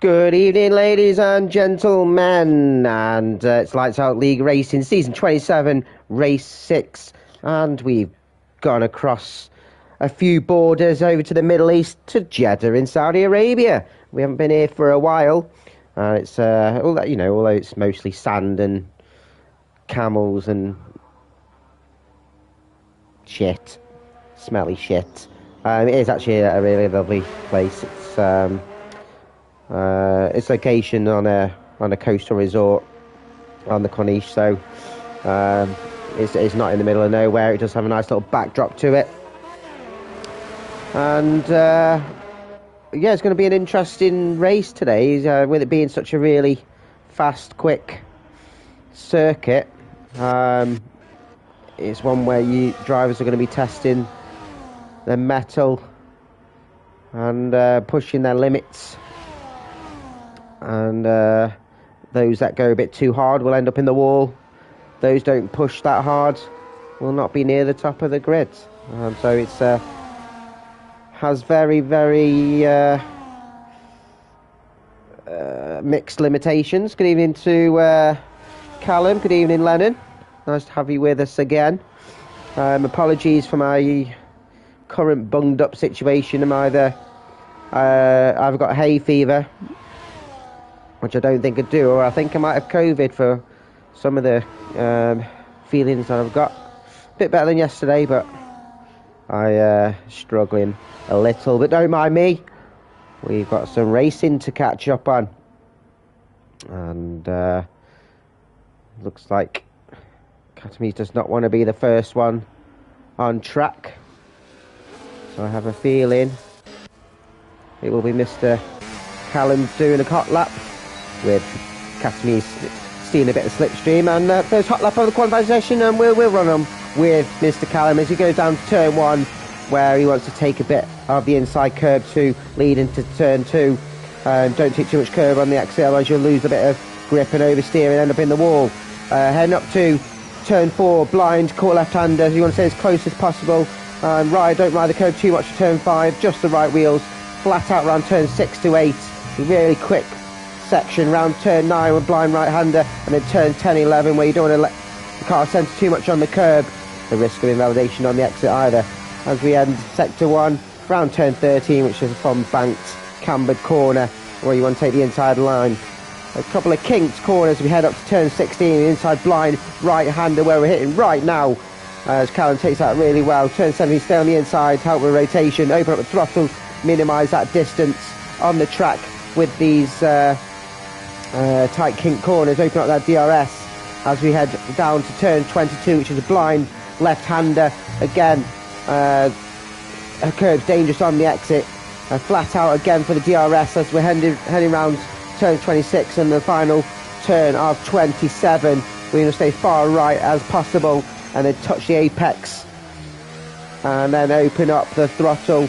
Good evening, ladies and gentlemen, and it's Lights Out League Racing, Season 27, Race 6, and we've gone across a few borders over to the Middle East, to Jeddah in Saudi Arabia. We haven't been here for a while, it's, although it's mostly sand and camels and shit, smelly shit. It is actually a really lovely place. It's location on a coastal resort on the Corniche, so it's not in the middle of nowhere. It does have a nice little backdrop to it, and yeah, it's going to be an interesting race today, with it being such a really fast, quick circuit. It's one where drivers are going to be testing their mettle and pushing their limits. And those that go a bit too hard will end up in the wall. Those don't push that hard will not be near the top of the grid. So it's has very, very mixed limitations. Good evening to Callum. Good evening, Lennon. Nice to have you with us again. Apologies for my current bunged up situation. I've got hay fever, which I don't think I do, or I think I might have COVID for some of the feelings that I've got. A bit better than yesterday, but struggling a little. But don't mind me, we've got some racing to catch up on. And looks like Academy does not want to be the first one on track. So I have a feeling it will be Mr. Callum doing a hot lap, with Academy stealing a bit of slipstream, and first hot lap of the qualifying session, and we'll run on with Mr. Callum as he goes down to turn 1, where he wants to take a bit of the inside curb 2 lead into turn 2. Don't take too much curb on the exit, otherwise you'll lose a bit of grip and oversteer and end up in the wall. Heading up to turn 4, blind, caught left-hander, you want to stay as close as possible, and don't ride the curb too much to turn 5, just the right wheels, flat out around turn 6 to 8, really quick section round turn 9 with blind right-hander, and then turn 10, 11 where you don't want to let the car centre too much on the curb, the risk of invalidation on the exit either. As we end sector 1, round turn 13, which is a from banked cambered corner where you want to take the inside line. A couple of kinked corners as we head up to turn 16, inside blind right-hander where we're hitting right now, as Callum takes that really well. Turn 17, stay on the inside, help with rotation, open up the throttle, minimise that distance on the track with these tight kink corners, open up that DRS as we head down to turn 22, which is a blind left-hander. Again, a curb's dangerous on the exit, flat out again for the DRS as we're heading round turn 26 and the final turn of 27. We're going to stay far right as possible and then touch the apex and then open up the throttle,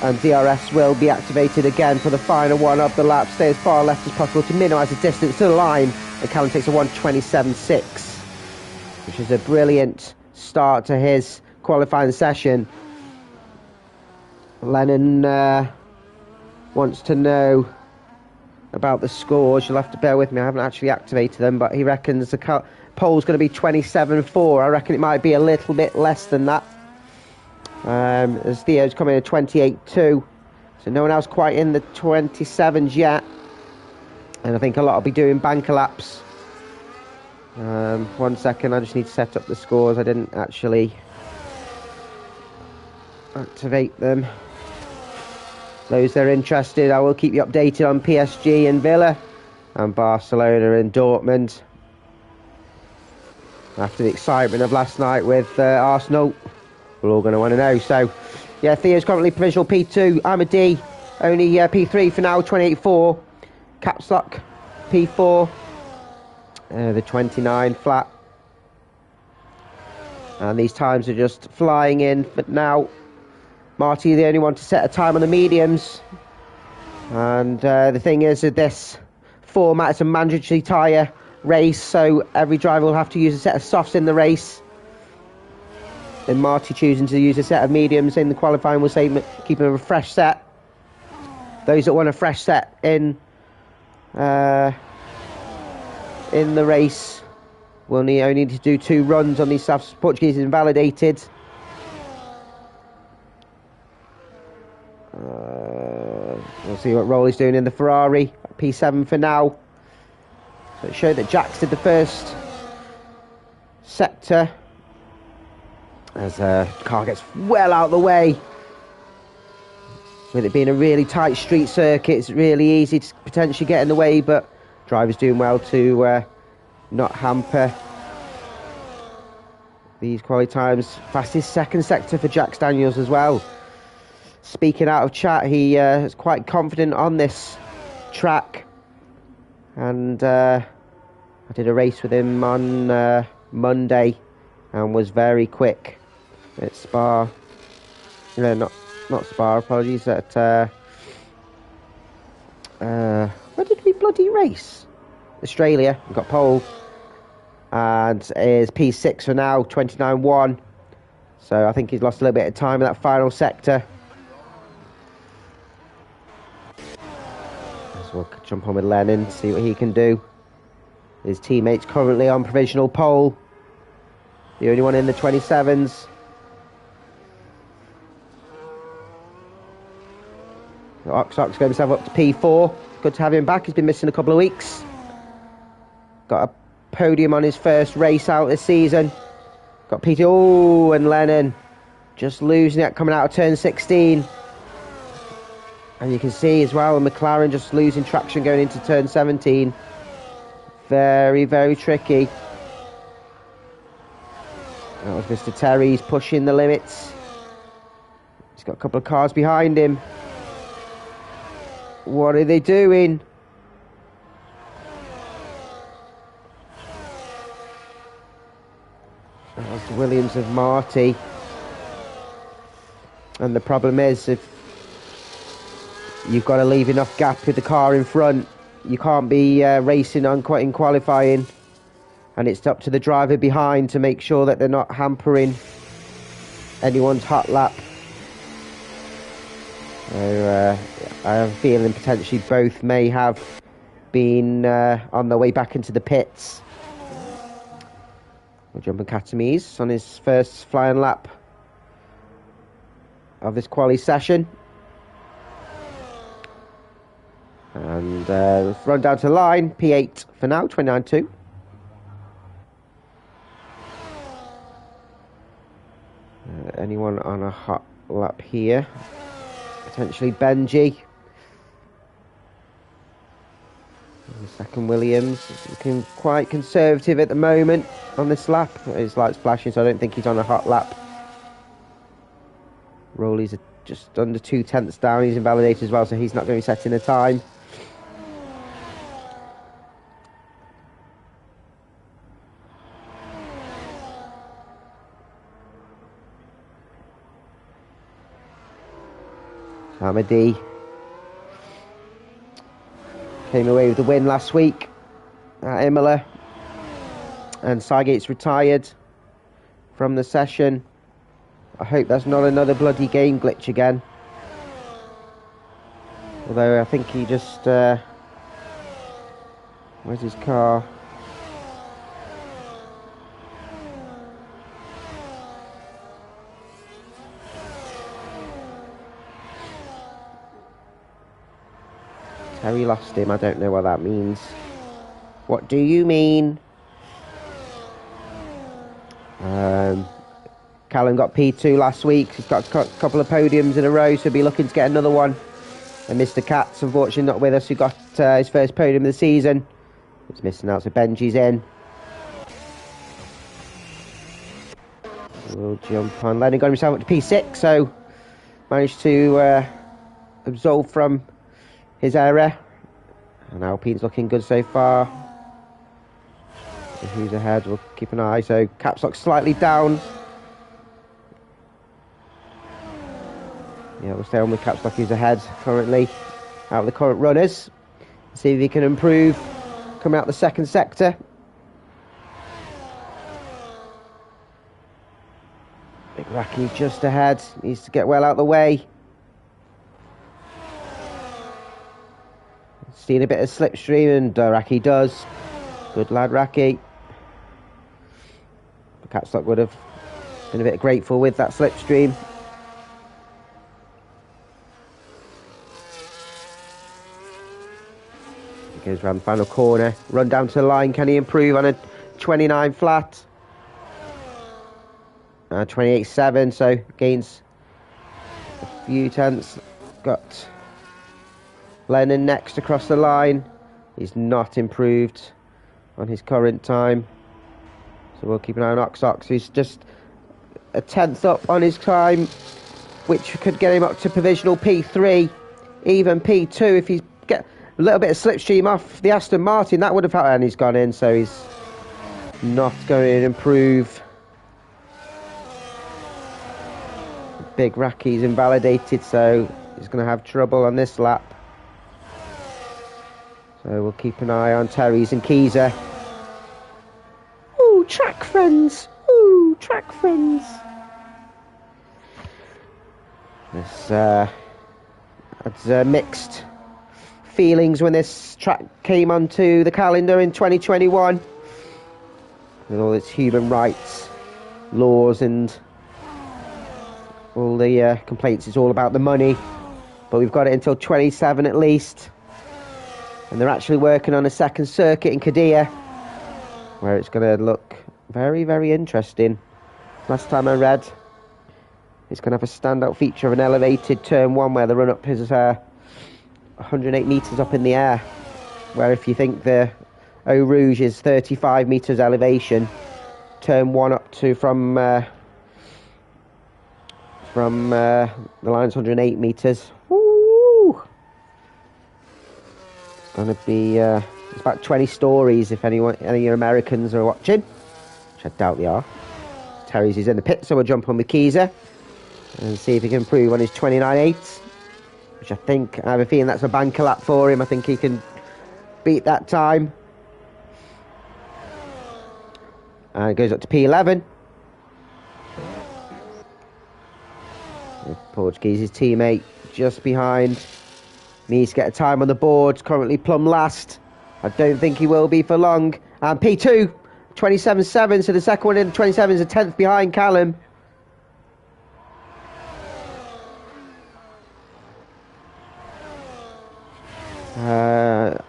and DRS will be activated again for the final one of the lap. Stay as far left as possible to minimise the distance to the line, and Callum takes a 1:27.6, which is a brilliant start to his qualifying session. Lennon wants to know about the scores. You'll have to bear with me, I haven't actually activated them, but he reckons the pole's going to be 27.4. I reckon it might be a little bit less than that. As Theo's coming in at 28.2, so no one else quite in the 27s yet, and I think a lot will be doing banker laps. 1 second, I just need to set up the scores. I didn't actually activate them. Those that are interested, I will keep you updated on PSG and Villa and Barcelona and Dortmund after the excitement of last night with Arsenal. We're all going to want to know. So, yeah, Theo's currently provisional P2. I'm a D, only P3 for now, 28.4. Caps lock, P4. The 29 flat. And these times are just flying in. But now, Marty, the only one to set a time on the mediums. And the thing is, with this format, it's a mandatory tyre race. So every driver will have to use a set of softs in the race. And Marty choosing to use a set of mediums in the qualifying will say keep a fresh set. those that want a fresh set in the race will only need to do 2 runs on these South Portuguese invalidated. We'll see what Rolly's doing in the Ferrari. P7 for now. So it showed that Jax did the first sector as the car gets well out of the way. With it being a really tight street circuit, it's really easy to potentially get in the way, but driver's doing well to not hamper these quality times. Fastest second sector for Jax Daniels as well. Speaking out of chat, he is quite confident on this track, and I did a race with him on Monday and was very quick at Spa. No, not Spa, apologies. At where did we bloody race? Australia. We got pole, and is P6 for now, 29.1. So I think he's lost a little bit of time in that final sector. So we'll jump on with Lennon, see what he can do. His teammates currently on provisional pole. The only one in the 27s. Ox got himself up to P4. Good to have him back. He's been missing a couple of weeks. Got a podium on his first race out this season. Got P2. Oh, and Lennon just losing it coming out of turn 16. And you can see as well, McLaren just losing traction going into turn 17. Very, very tricky. That was Mr. Terry's pushing the limits. He's got a couple of cars behind him. What are they doing? That was the Williams of Marty. And the problem is, if you've got to leave enough gap with the car in front, you can't be racing in qualifying. And it's up to the driver behind to make sure that they're not hampering anyone's hot lap. So, I have a feeling potentially both may have been on their way back into the pits. We'll jump on Katamise on his first flying lap of this quali session. And let's run down to the line. P8 for now, 29.2. Anyone on a hot lap here? Potentially Benji. The second Williams is looking quite conservative at the moment on this lap. His light's flashing, so I don't think he's on a hot lap. Rolly's just under 2/10 down. He's invalidated as well, so he's not going to be setting a time. Hamadi came away with the win last week at Imola, and Sygate's retired from the session. I hope that's not another bloody game glitch again. Although I think he just where's his car? Terry lost him. I don't know what that means. What do you mean? Callum got P2 last week. He's got a couple of podiums in a row, so he'll be looking to get another one. And Mr. Katz, unfortunately not with us, who got his first podium of the season. He's missing out, so Benji's in. We'll jump on. Lennon got himself up to P6, so managed to absolve from his error. And Alpine's looking good so far. So who's ahead? We'll keep an eye. So caps lock slightly down. Yeah, we'll stay on with caps lock. Who's ahead currently out of the current runners. See if he can improve coming out the second sector. Big Racky just ahead. Needs to get well out of the way. seen a bit of slipstream, and Raki does. Good lad, Raki. Catstock would have been a bit grateful with that slipstream. He goes around the final corner. Run down to the line. Can he improve on a 29 flat? 28.7, so gains a few tenths. Got Lennon next across the line. He's not improved on his current time, so we'll keep an eye on Ox. He's just a tenth up on his time, which could get him up to provisional P3, even P2 if he get a little bit of slipstream off the Aston Martin. That would have helped, and he's gone in, so he's not going to improve. Big Raki's invalidated, so he's going to have trouble on this lap. So we'll keep an eye on Terry's and Keyser. Ooh, track friends. Ooh, track friends. This had mixed feelings when this track came onto the calendar in 2021. With all its human rights laws and all the complaints. It's all about the money, but we've got it until 27 at least, and they're actually working on a second circuit in Qadiyah where it's going to look very, very interesting. Last time I read, it's going to have a standout feature of an elevated turn 1 where the run up is 108 metres up in the air, where if you think the Eau Rouge is 35 metres elevation, turn 1 up to from the line's 108 metres. Woo! It's going to be it's about 20 stories if any of your Americans are watching, which I doubt they are. Terry's is in the pit, so we'll jump on with Keyser and see if he can improve on his 29.8, which I have a feeling that's a banker lap for him. I think he can beat that time. And it goes up to P11. Portuguese's teammate just behind. Needs to get a time on the board. Currently plumb last. I don't think he will be for long. And P2, 27.7. So the second one in 27 is a tenth behind Callum.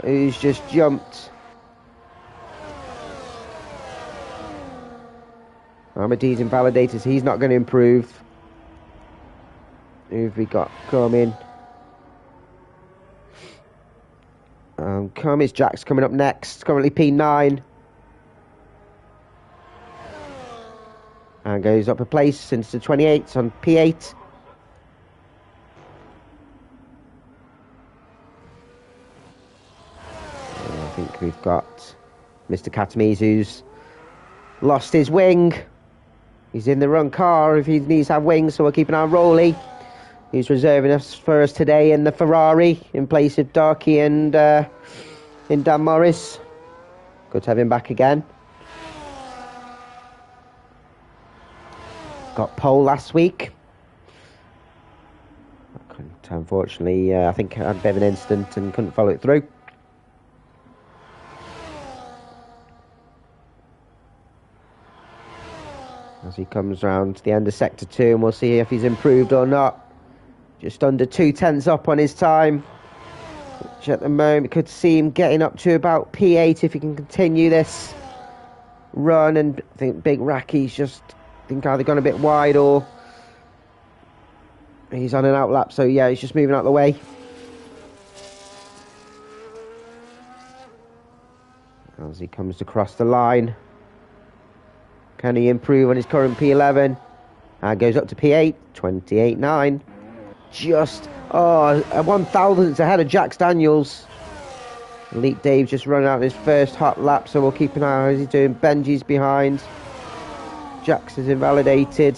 Who's just jumped? Ahmadi's invalidated, so he's not going to improve. Who've we got coming? Cummins Jack's coming up next. Currently P9. And goes up a place into 28 on P8. I think we've got Mr. Katamise, who's lost his wing. He's in the wrong car if he needs to have wings, so we'll keep an eye on Rowley. He's reserving us for us today in the Ferrari in place of Darky and in Dan Morris. Good to have him back again. Got pole last week. Unfortunately, I think I had a bit of an incident and couldn't follow it through. As he comes round to the end of Sector 2, and we'll see if he's improved or not. Just under 2 tenths up on his time, which at the moment could see him getting up to about P8 if he can continue this run. And I think Big Raki's just either gone a bit wide or he's on an outlap, so yeah, he's just moving out of the way. As he comes across the line, can he improve on his current P11? And goes up to P8, 28.9. Just, a 1,000th ahead of Jax Daniels. Elite Dave just run out his first hot lap, so we'll keep an eye on how he's doing. Benji's behind. Jax is invalidated.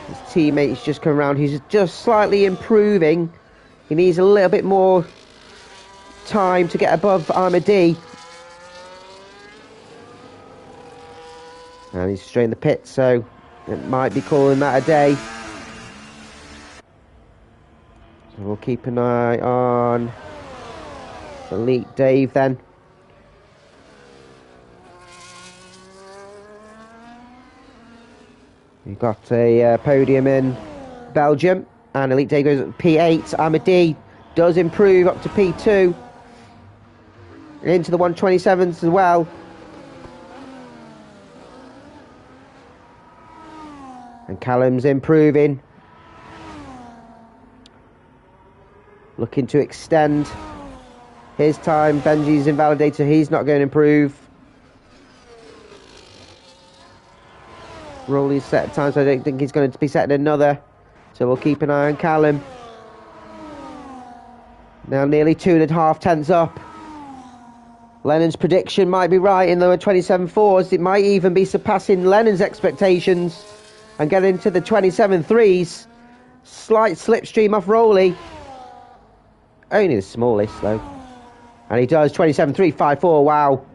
His teammates just come around. He's just slightly improving. He needs a little bit more time to get above Ahmadi. And he's straight in the pit, so it might be calling that a day. So we'll keep an eye on Elite Dave then. We've got a podium in Belgium, and Elite Dave goes at P8. Amadi does improve up to P2. Into the 127s as well. And Callum's improving. Looking to extend his time. Benji's invalidated. He's not going to improve. Rolly's set time, so I don't think he's going to be setting another. So we'll keep an eye on Callum. Now nearly 2.5 tenths up. Lennon's prediction might be right in the 27.4s. It might even be surpassing Lennon's expectations and getting into the 27.3s. Slight slipstream off Rowley. Only the smallest though. And he does 27.354. Wow.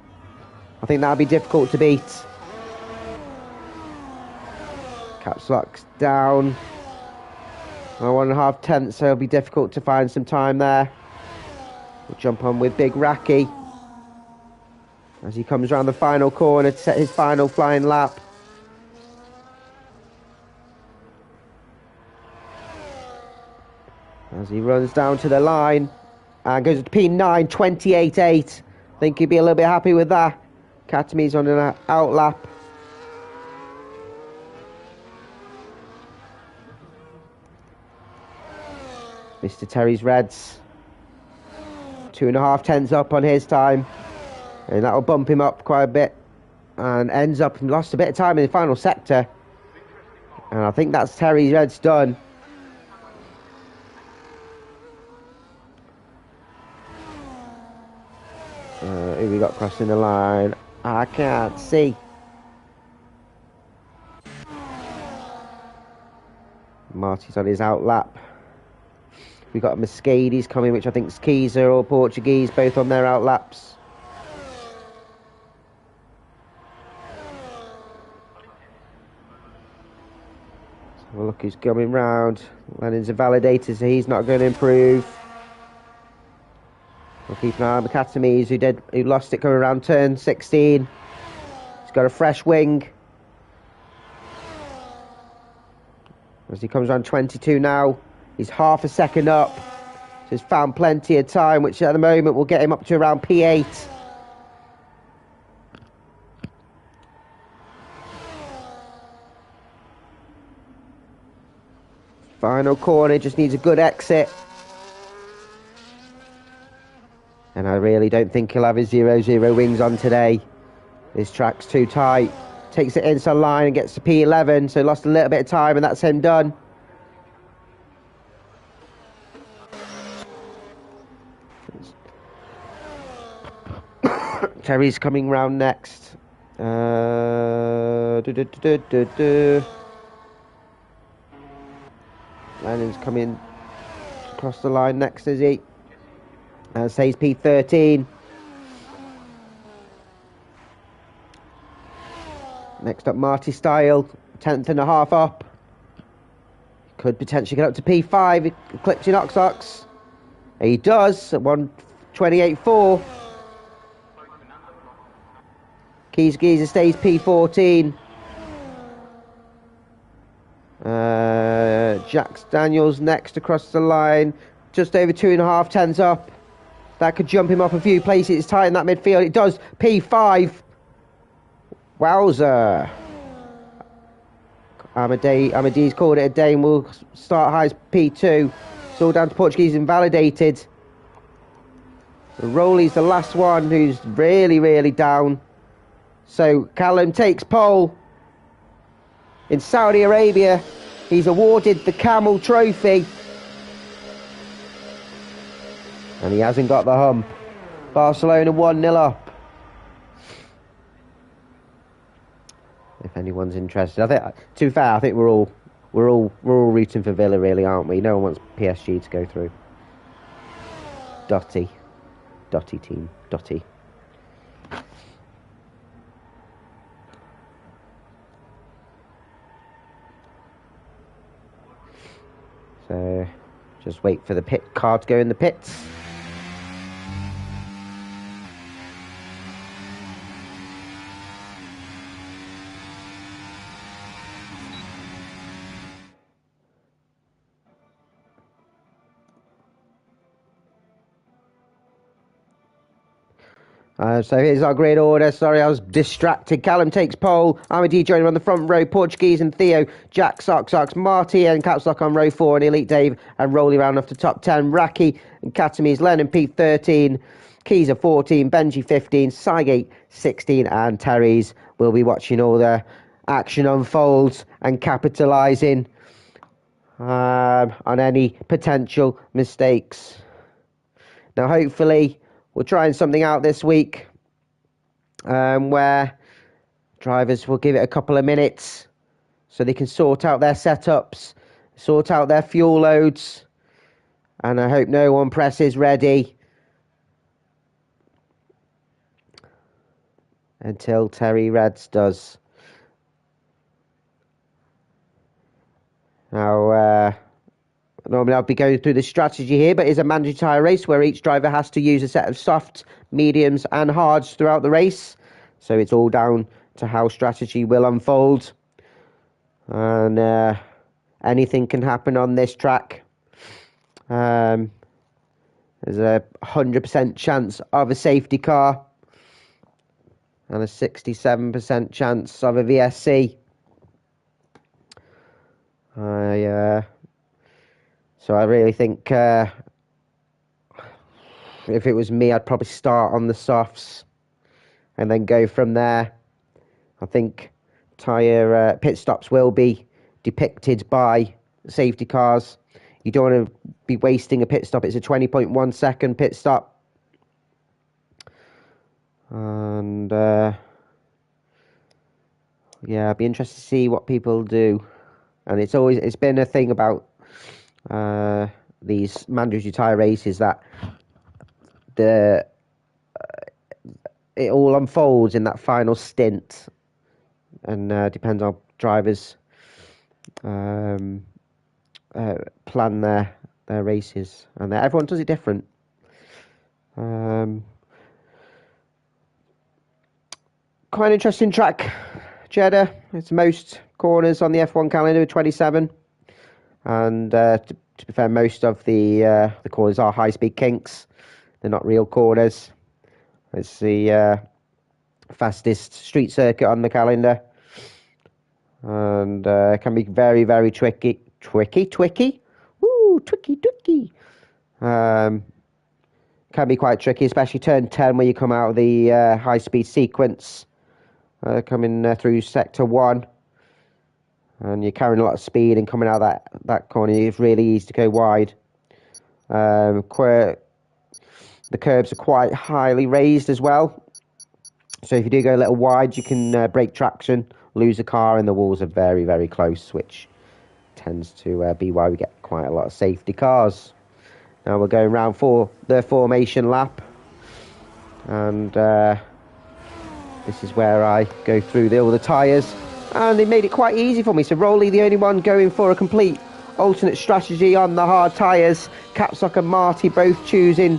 I think that'll be difficult to beat. Caps lock's down. 1.5 tenths, so it'll be difficult to find some time there. We'll jump on with Big Racky as he comes around the final corner to set his final flying lap. As he runs down to the line and goes to P9, 28.8. I think he'd be a little bit happy with that. Katami's on an out lap. Mr. Terry's Reds. 2.5 tenths up on his time. And that'll bump him up quite a bit. And ends up and lost a bit of time in the final sector. And I think that's Terry's Reds done. Who we got crossing the line? I can't see. Marty's on his out lap. We got Mercedes coming, which I think is Keyser or Portuguese, both on their out laps. So we'll look who's coming round. Lennon's invalidated, so he's not going to improve. We'll keep an eye on Macatamies, who lost it coming around turn 16. He's got a fresh wing. As he comes around 22 now. He's half a second up. So he's found plenty of time, which at the moment will get him up to around P8. Final corner, just needs a good exit. And I really don't think he'll have his 0-0 wings on today. This track's too tight. Takes it inside line and gets to P11, so lost a little bit of time and that's him done. Terry's coming round next. Lennon's coming across the line next, is he? Says P13. Next up, Marty Style, 10.5 up. Could potentially get up to P5, eclipsing Oxox. He does at 1:28.4. Geezer stays P14. Jax Daniels next across the line, just over 2.5 tenths up. That could jump him up a few places. It's tight in that midfield. It does. P5. Wowzer. Amadee's called it a day and we'll start high as P2. It's all down to Portuguese invalidated. Rowley's the last one who's really, really down. So Callum takes pole. In Saudi Arabia, he's awarded the Camel Trophy. And he hasn't got the hump. Barcelona 1-0 up. If anyone's interested, I think, to be fair, I think we're all rooting for Villa, really, aren't we? No one wants PSG to go through. Dotty team, Dotty. So, Just wait for the pit car to go in the pits. So here's our grid order. Sorry, I was distracted. Callum takes pole. Amity joining on the front row. Portuguese and Theo. Jack, Sox, Marty and Capstock on row 4. And Elite Dave and Rolly round off the top 10. Raki and Katamis. Lennon P13. Keys 14. Benji 15. Cygate 16. And Terry's will be watching all the action unfolds and capitalising on any potential mistakes. Now, hopefully, we're trying something out this week where drivers will give it a couple of minutes so they can sort out their setups, sort out their fuel loads, and I hope no one presses ready until Terry Reds does. Now, normally I'll be going through the strategy here, but it's a mandatory tyre race where each driver has to use a set of softs, mediums and hards throughout the race. So it's all down to how strategy will unfold. And anything can happen on this track. There's a 100% chance of a safety car and a 67% chance of a VSC. So I really think if it was me, I'd probably start on the softs and then go from there. I think tyre pit stops will be depicted by safety cars. You don't want to be wasting a pit stop. It's a 20.1 second pit stop. And yeah, I'd be interested to see what people do. And it's been a thing about these mandatory tyre races that it all unfolds in that final stint, and depends on drivers plan their races, and everyone does it different. Quite an interesting track, Jeddah. It's most corners on the F1 calendar with 27. And to be fair, most of the corners are high-speed kinks. They're not real corners. It's the fastest street circuit on the calendar. And can be very, very tricky. Woo, tricky. Can be quite tricky, especially turn 10 where you come out of the high-speed sequence. Coming through sector 1. And you're carrying a lot of speed and coming out that corner, it's really easy to go wide. The curbs are quite highly raised as well. So if you do go a little wide, you can break traction, lose a car, and the walls are very, very close, which tends to be why we get quite a lot of safety cars. Now we're going round for the formation lap. And this is where I go through all the tyres. And they made it quite easy for me. So Rolly, the only one going for a complete alternate strategy on the hard tyres. Capstock and Marty both choosing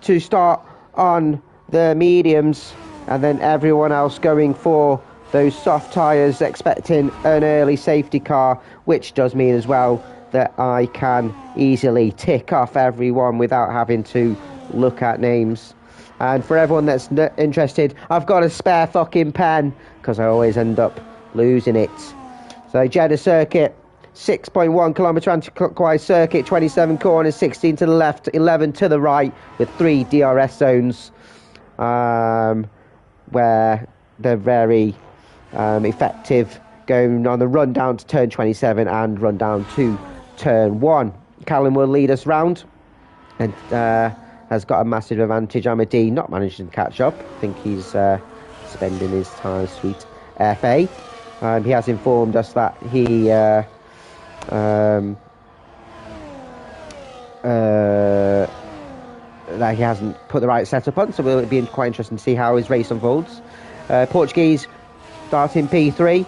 to start on the mediums. And then everyone else going for those soft tyres, expecting an early safety car. Which does mean as well that I can easily tick off everyone without having to look at names. And for everyone that's interested, I've got a spare fucking pen, because I always end up losing it. So Jeddah circuit, 6.1 kilometre anti-clockwise circuit, 27 corners, 16 to the left, 11 to the right, with 3 DRS zones, where they're very effective, going on the run down to turn 27 and run down to turn 1. Callum will lead us round and has got a massive advantage. Amity not managing to catch up. I think he's spending his time sweet FA. He has informed us that he that he hasn't put the right setup on, so it'll be quite interesting to see how his race unfolds. Portuguese starting P3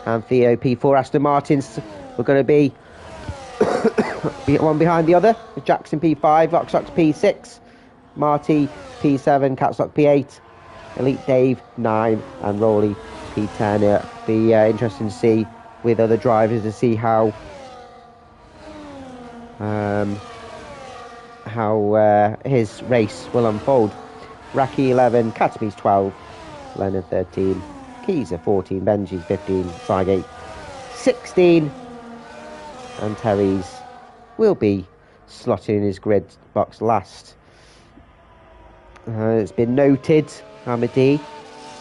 and Theo P4. Aston Martins were going to be One behind the other. Jackson P5, Oxox P6, Marty P7, Catslock P8, Elite Dave 9, and Rolly P10. It'll be interesting to see with other drivers to see how his race will unfold. Raki 11, Katamis 12, Leonard 13, Keezer 14, Benji 15, Cygate 16, and Terry's will be slotting in his grid box last. It's been noted, Hamidi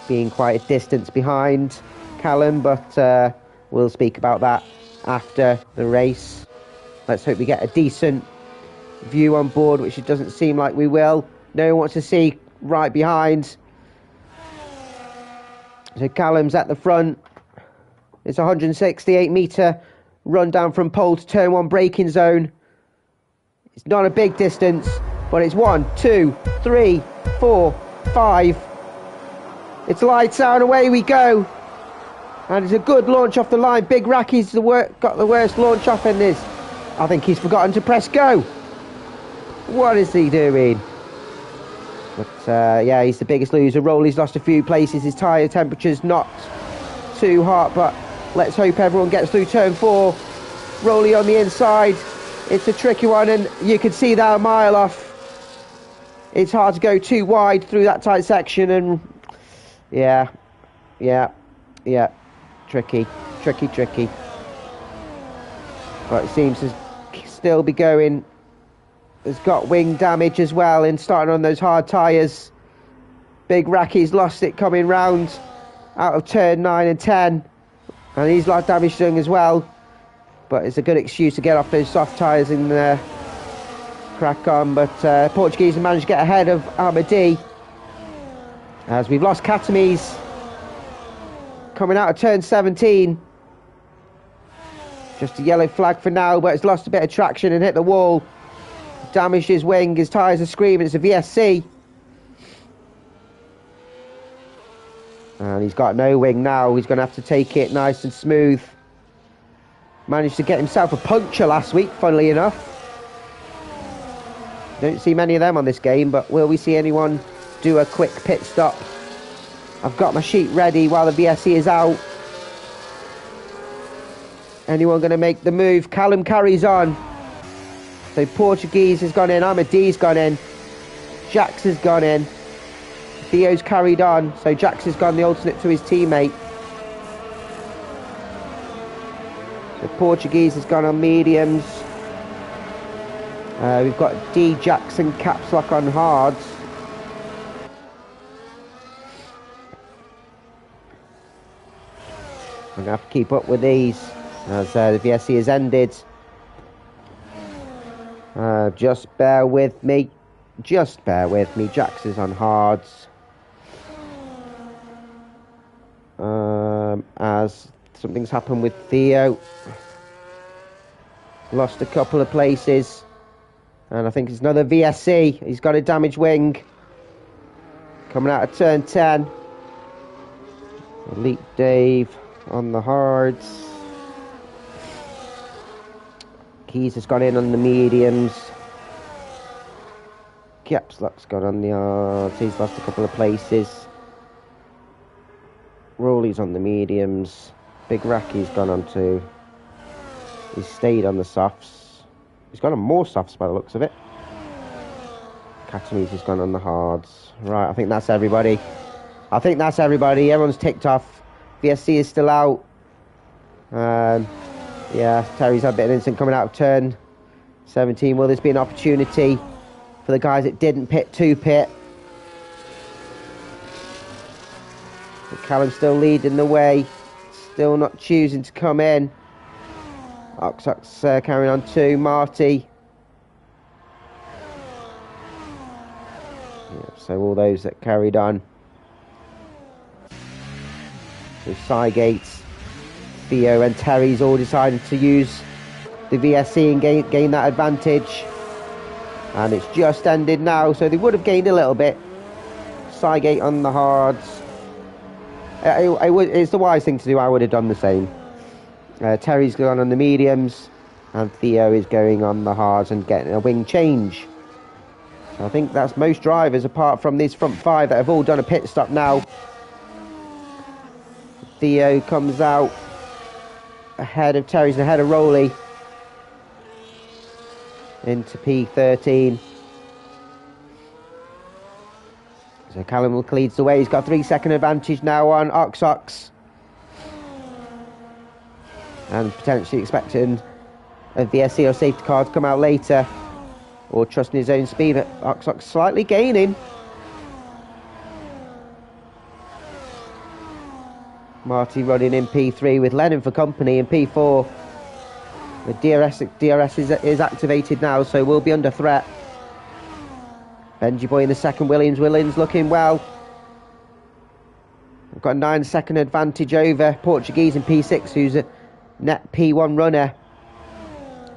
being quite a distance behind Callum, but we'll speak about that after the race. Let's hope we get a decent view on board, which it doesn't seem like we will. No one wants to see right behind. So Callum's at the front. It's a 168 metre run down from pole to turn 1 braking zone. It's not a big distance, but it's 1, 2, 3, 4, 5. It's lights out, away we go. And it's a good launch off the line. Big Raki's got the worst launch off in this. I think he's forgotten to press go. What is he doing? But yeah, he's the biggest loser. Rolly's lost a few places. His tyre temperature's not too hot, but let's hope everyone gets through turn 4. Rolly on the inside. It's a tricky one, and you can see that a mile off. It's hard to go too wide through that tight section, and yeah. Tricky. But it seems to still be going. Has got wing damage as well in starting on those hard tyres. Big Raki's lost it coming round out of turn 9 and 10. And he's lost damage doing as well. But it's a good excuse to get off those soft tyres and crack on. But Portuguese have managed to get ahead of Ahmadi. As we've lost Katamis coming out of turn 17. Just a yellow flag for now, but it's lost a bit of traction and hit the wall. Damaged his wing, his tyres are screaming, it's a VSC. And he's got no wing now, he's going to have to take it nice and smooth. Managed to get himself a puncture last week, funnily enough. Don't see many of them on this game, but will we see anyone do a quick pit stop? I've got my sheet ready while the VSC is out. Anyone going to make the move? Callum carries on. So Portuguese has gone in, Ahmadi's gone in, Jax has gone in, Theo's carried on, so Jax has gone the alternate to his teammate. So Portuguese has gone on mediums. We've got D Jackson caps lock on hards. I'm going to have to keep up with these as the VSC has ended. Just bear with me. Jax is on hards. As something's happened with Theo. Lost a couple of places. And I think it's another VSC. He's got a damaged wing. Coming out of turn 10. Elite Dave on the hards. Keys has gone in on the mediums. Caps lock's gone on the hards. He's lost a couple of places. Rolly's on the mediums. Big Raki's gone on to. He's stayed on the softs. He's gone on more softs by the looks of it. Katamis has gone on the hards. Right, I think that's everybody. Everyone's ticked off. VSC is still out. Yeah, Terry's had a bit of an incident coming out of turn 17. Will this be an opportunity for the guys that didn't pit to pit? But Callum's still leading the way. Still not choosing to come in. Oxox carrying on too. Marty. Yeah, so all those that carried on. So Cygates, Theo and Terry's all decided to use the VSC and gain that advantage. And it's just ended now, so they would have gained a little bit. Cygate on the hards. It's the wise thing to do. I would have done the same. Terry's gone on the mediums. And Theo is going on the hards and getting a wing change. So I think that's most drivers, apart from these front 5, that have all done a pit stop now. Theo comes out ahead of Terry's and ahead of Rowley into P13. So Callum leads the way. He's got a 3-second advantage now on Ox. And potentially expecting a VSC or safety car to come out later, or trusting his own speed. But Ox slightly gaining. Marty running in P3 with Lennon for company in P4. The DRS is activated now, so we'll be under threat. Benji Boy in the second, Williams looking well. We've got a 9-second advantage over Portuguese in P6, who's a net P1 runner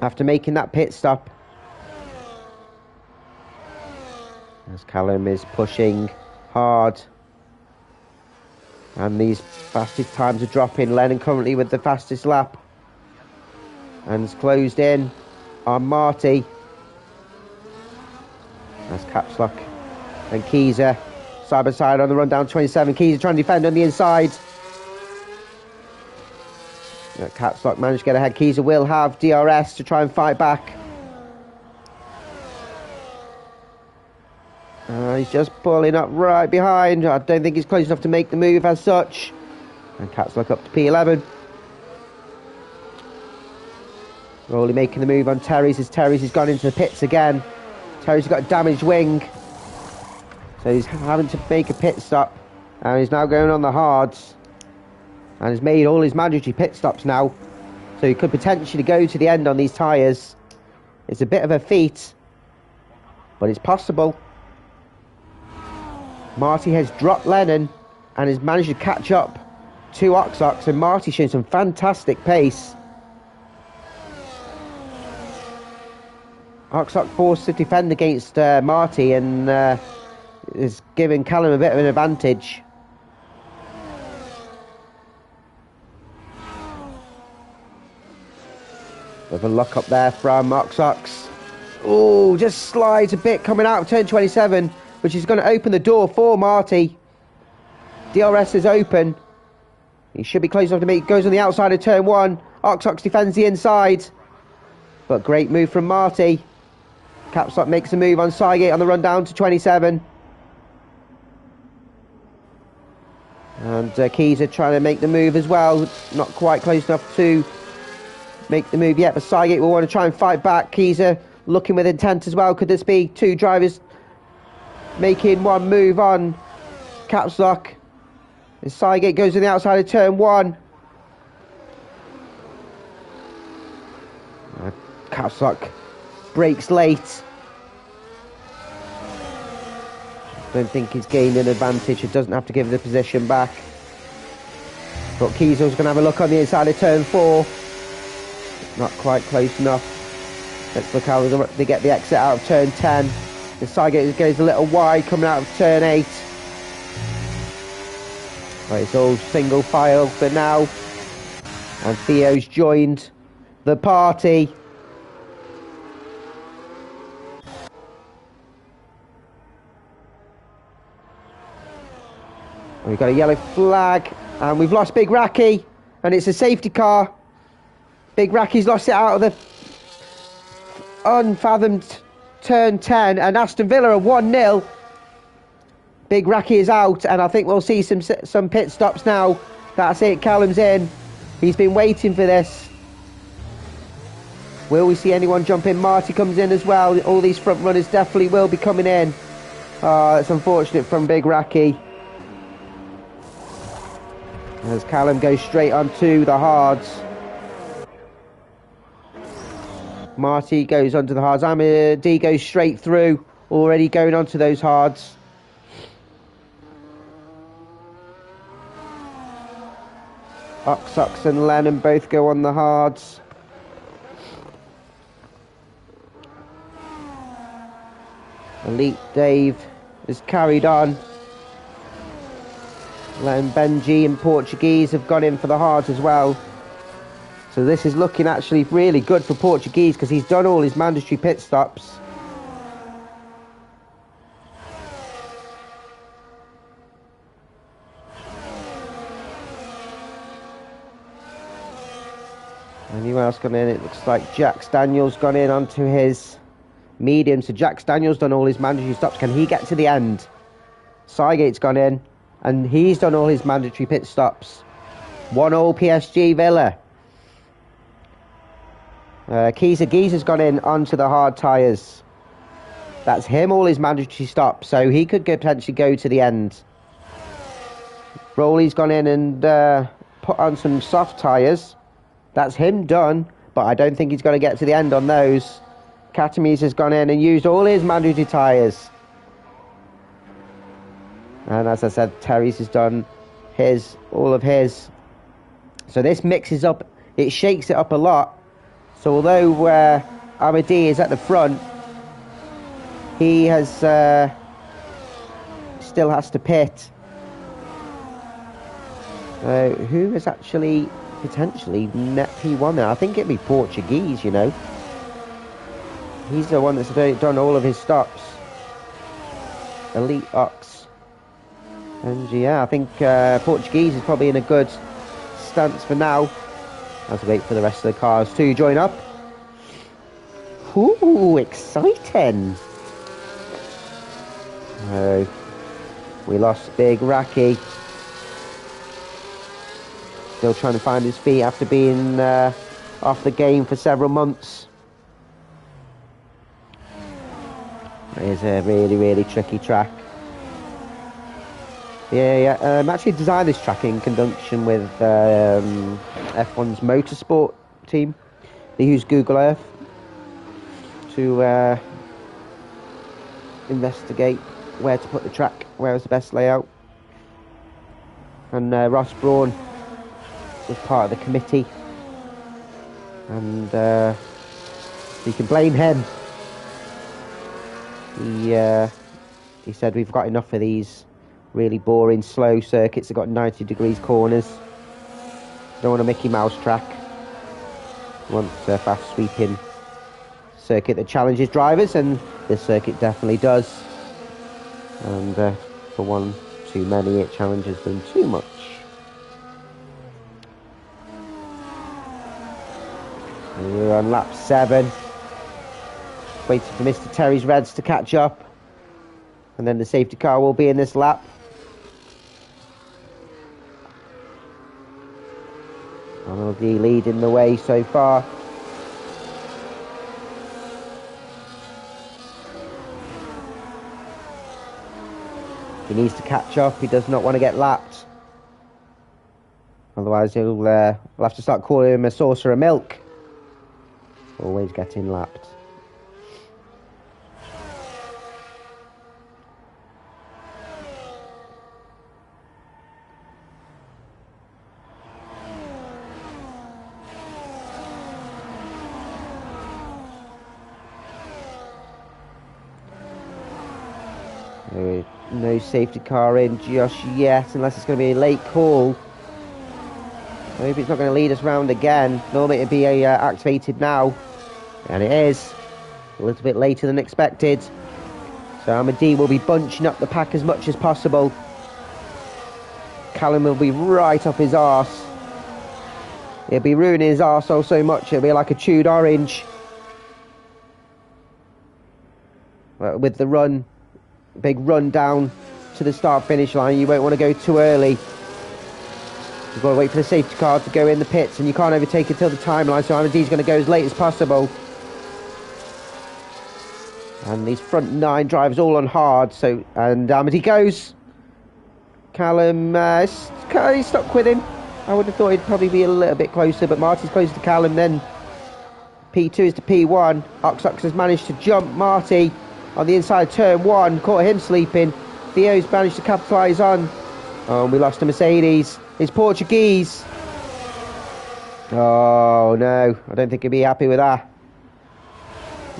after making that pit stop. As Callum is pushing hard. And these fastest times are dropping. Lennon currently with the fastest lap. And it's closed in on Marty. That's Caps Lock and Keezer side by side on the run down 27. Keezer trying to defend on the inside. Caps Lock managed to get ahead. Keezer will have DRS to try and fight back. He's just pulling up right behind. I don't think he's close enough to make the move as such. And Caps Lock up to P11. Rowley making the move on Terry's as Terry's has gone into the pits again. Terry's got a damaged wing, so he's having to make a pit stop, and he's now going on the hards, and has made all his mandatory pit stops now, so he could potentially go to the end on these tyres. It's a bit of a feat, but it's possible. Marty has dropped Lennon and has managed to catch up to Ox, and Marty showing some fantastic pace. Ox forced to defend against Marty, and is giving Callum a bit of an advantage. With a lock up there from Ox. Oh, just slides a bit coming out of turn 27, which is going to open the door for Marty. DRS is open. He should be close enough to make. Goes on the outside of turn 1. Ox defends the inside. But great move from Marty. Caps Lock makes a move on Cygate on the run down to 27. And Keys are trying to make the move as well. Not quite close enough to make the move yet, but Cygate will want to try and fight back. Keys are looking with intent as well. Could this be two drivers making one move on Caps Lock? As Cygate goes to the outside of turn 1. Caps Lock breaks late. Don't think he's gained an advantage. It doesn't have to give the position back. But Kiesel's going to have a look on the inside of turn 4. Not quite close enough. Let's look how they get the exit out of turn 10. The Cygate goes a little wide coming out of turn 8. Right, it's all single file for now. And Theo's joined the party. We've got a yellow flag, and we've lost Big Racky, and it's a safety car. Big Racky's lost it out of the unfathomed turn 10, and Aston Villa are 1-0. Big Racky is out, and I think we'll see some pit stops now. That's it, Callum's in. He's been waiting for this. Will we see anyone jump in? Marty comes in as well. All these front runners definitely will be coming in. Oh, that's unfortunate from Big Racky. As Callum goes straight onto the hards. Marty goes onto the hards. Amity goes straight through, already going onto those hards. Ox and Lennon both go on the hards. Elite Dave is carried on. Len Benji and Portuguese have gone in for the hards as well. So this is looking actually really good for Portuguese because he's done all his mandatory pit stops. Anyone else gone in? It looks like Jax Daniels gone in onto his medium. So Jax Daniels done all his mandatory stops. Can he get to the end? Sygate's gone in and he's done all his mandatory pit stops. 1-1 PSG Villa. Geezer's gone in onto the hard tyres. That's him, all his mandatory stops. So he could potentially go to the end. Rowley's gone in and put on some soft tyres. That's him done, but I don't think he's going to get to the end on those. Katamise has gone in and used all his mandatory tyres. And as I said, Terry's has done all of his. So this mixes up, it shakes it up a lot. So although Amadi is at the front, he has still has to pit. Who is actually potentially net P1 there? I think it'd be Portuguese, you know. He's the one that's done all of his stops. Elite Ox. And yeah, I think Portuguese is probably in a good stance for now. As we wait for the rest of the cars to join up. Ooh, exciting. We lost Big Raki. Still trying to find his feet after being off the game for several months. It is a really, really tricky track. Yeah. Actually designed this track in conjunction with F1's motorsport team. They use Google Earth to investigate where to put the track, where is the best layout. And Ross Brawn was part of the committee, and you can blame him. He said we've got enough of these really boring slow circuits that got 90 degrees corners. Don't want a Mickey Mouse track. Want a fast sweeping circuit that challenges drivers, and this circuit definitely does. And for one too many, it challenges them too much. We're on lap 7. Waiting for Mr. Terry's Reds to catch up. And then the safety car will be in this lap. Arnold leading the way so far. He needs to catch up. He does not want to get lapped. Otherwise we'll have to start calling him a saucer of milk. Always getting lapped. No safety car in just yet, unless it's going to be a late call. I hope it's not going to lead us round again. Normally it'd be activated now, and it is a little bit later than expected. So Amadi will be bunching up the pack as much as possible. Callum will be right up his arse. He'll be ruining his arsehole so much it'll be like a chewed orange. With the run, big run down to the start finish line, you won't want to go too early. You've got to wait for the safety car to go in the pits, and you can't overtake until the timeline, so Amadi's going to go as late as possible. And these front 9 drivers all on hard, so, and Amadi goes. Callum, he's stuck with him. I would have thought he'd probably be a little bit closer, but Marty's closer to Callum then. P2 is to P1. Ox has managed to jump Marty on the inside turn 1, caught him sleeping. Theo's managed to capitalise on. Oh, and we lost a Mercedes. It's Portuguese. Oh no, I don't think he'll be happy with that.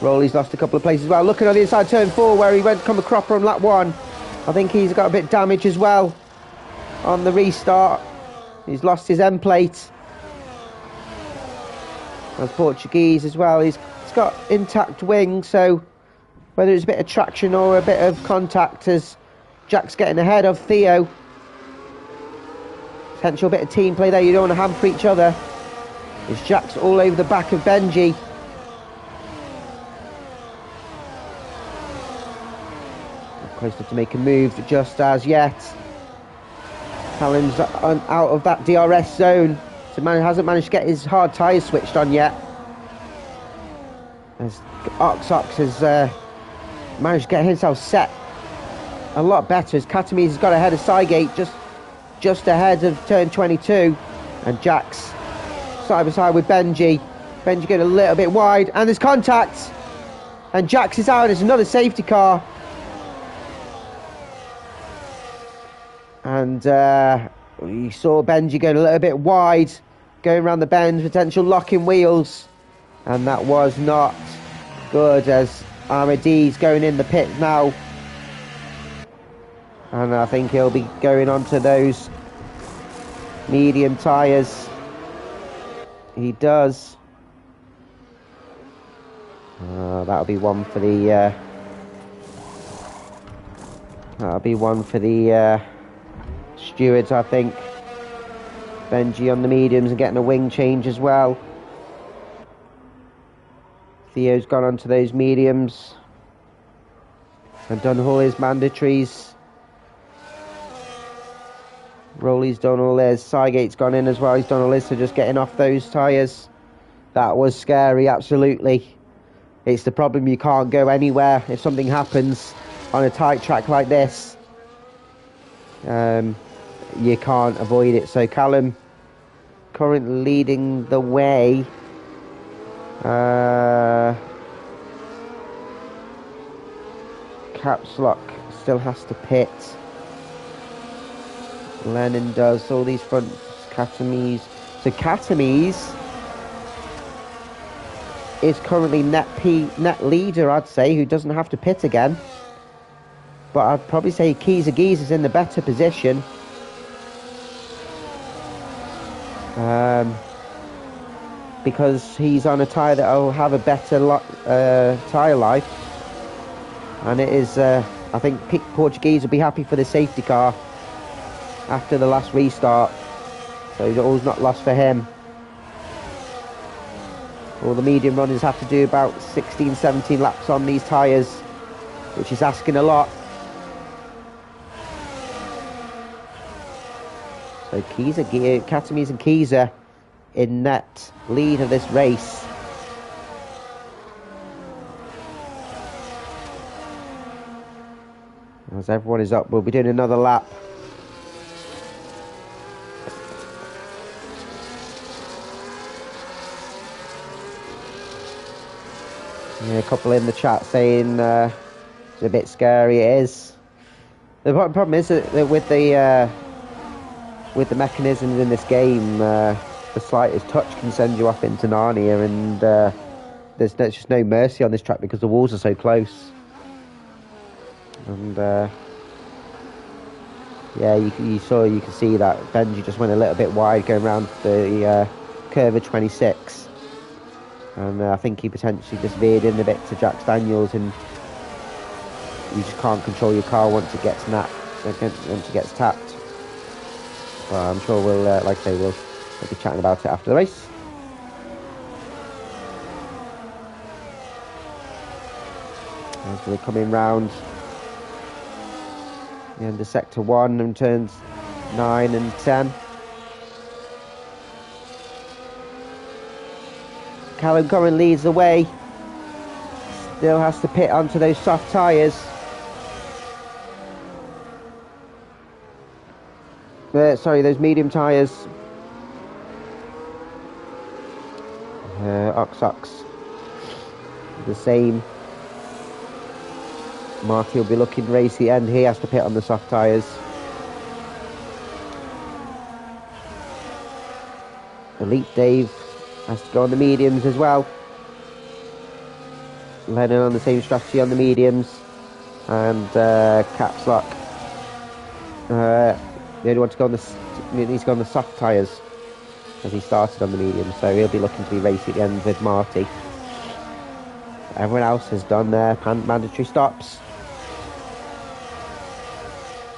Rowley's lost a couple of places as well. Looking on the inside turn 4 where he went come a cropper on lap 1. I think he's got a bit of damage as well on the restart. He's lost his end plate. As Portuguese as well, he's got intact wing, so whether it's a bit of traction or a bit of contact, as Jack's getting ahead of Theo. Potential bit of team play there, you don't want to hamper each other. As Jack's all over the back of Benji. Not close enough to make a move just as yet. Callum's out of that DRS zone. So hasn't managed to get his hard tyres switched on yet. As Ox has managed to get himself set a lot better. As Katami's got ahead of Cygate, just ahead of turn 22. And Jack's side by side with Benji. Benji getting a little bit wide. And there's contact. And Jack's is out. There's another safety car. And you saw Benji going a little bit wide, going around the bend, potential locking wheels, and that was not good. As Ahmadi's going in the pit now, and I think he'll be going on to those medium tyres. He does. That'll be one for the. That'll be one for the. Stewards, I think. Benji on the mediums and getting a wing change as well. Theo's gone onto those mediums and done all his mandatories. Rolly's done all his. Cygate's gone in as well. He's done all his, so just getting off those tyres. That was scary, absolutely. It's the problem, you can't go anywhere if something happens on a tight track like this. You can't avoid it. So Callum currently leading the way. Caps Lock still has to pit. Lennon does. All these front Catamies. So Catamies is currently net leader, I'd say, who doesn't have to pit again. But I'd probably say Geese is in the better position. Because he's on a tyre that will have a better tyre life. And it is, I think Portuguese will be happy for the safety car after the last restart. So all's not lost for him. All the medium runners have to do about 16-17 laps on these tyres, which is asking a lot. So Catamies and Kiza in net lead of this race. As everyone is up, we'll be doing another lap. Yeah, a couple in the chat saying it's a bit scary. It is. The problem is that with the mechanisms in this game, the slightest touch can send you off into Narnia, and there's just no mercy on this track because the walls are so close. And yeah, you can see that Benji just went a little bit wide going around the curve of 26. And I think he potentially just veered in a bit to Jack Daniels, and you just can't control your car once it gets tapped. But I'm sure we'll, like I say, we'll be chatting about it after the race. As we're coming round the end of sector 1 and turns 9 and 10. Callum Curran leads the way. Still has to pit onto those soft tyres. Sorry, those medium tyres. Ox. The same. Marty will be looking racy, and he has to pit on the soft tyres. Elite Dave has to go on the mediums as well. Lennon on the same strategy on the mediums. And Caps Lock. The only one to go on needs to go on the soft tyres. as he started on the medium, so he'll be looking to be racing again with Marty. Everyone else has done their mandatory stops.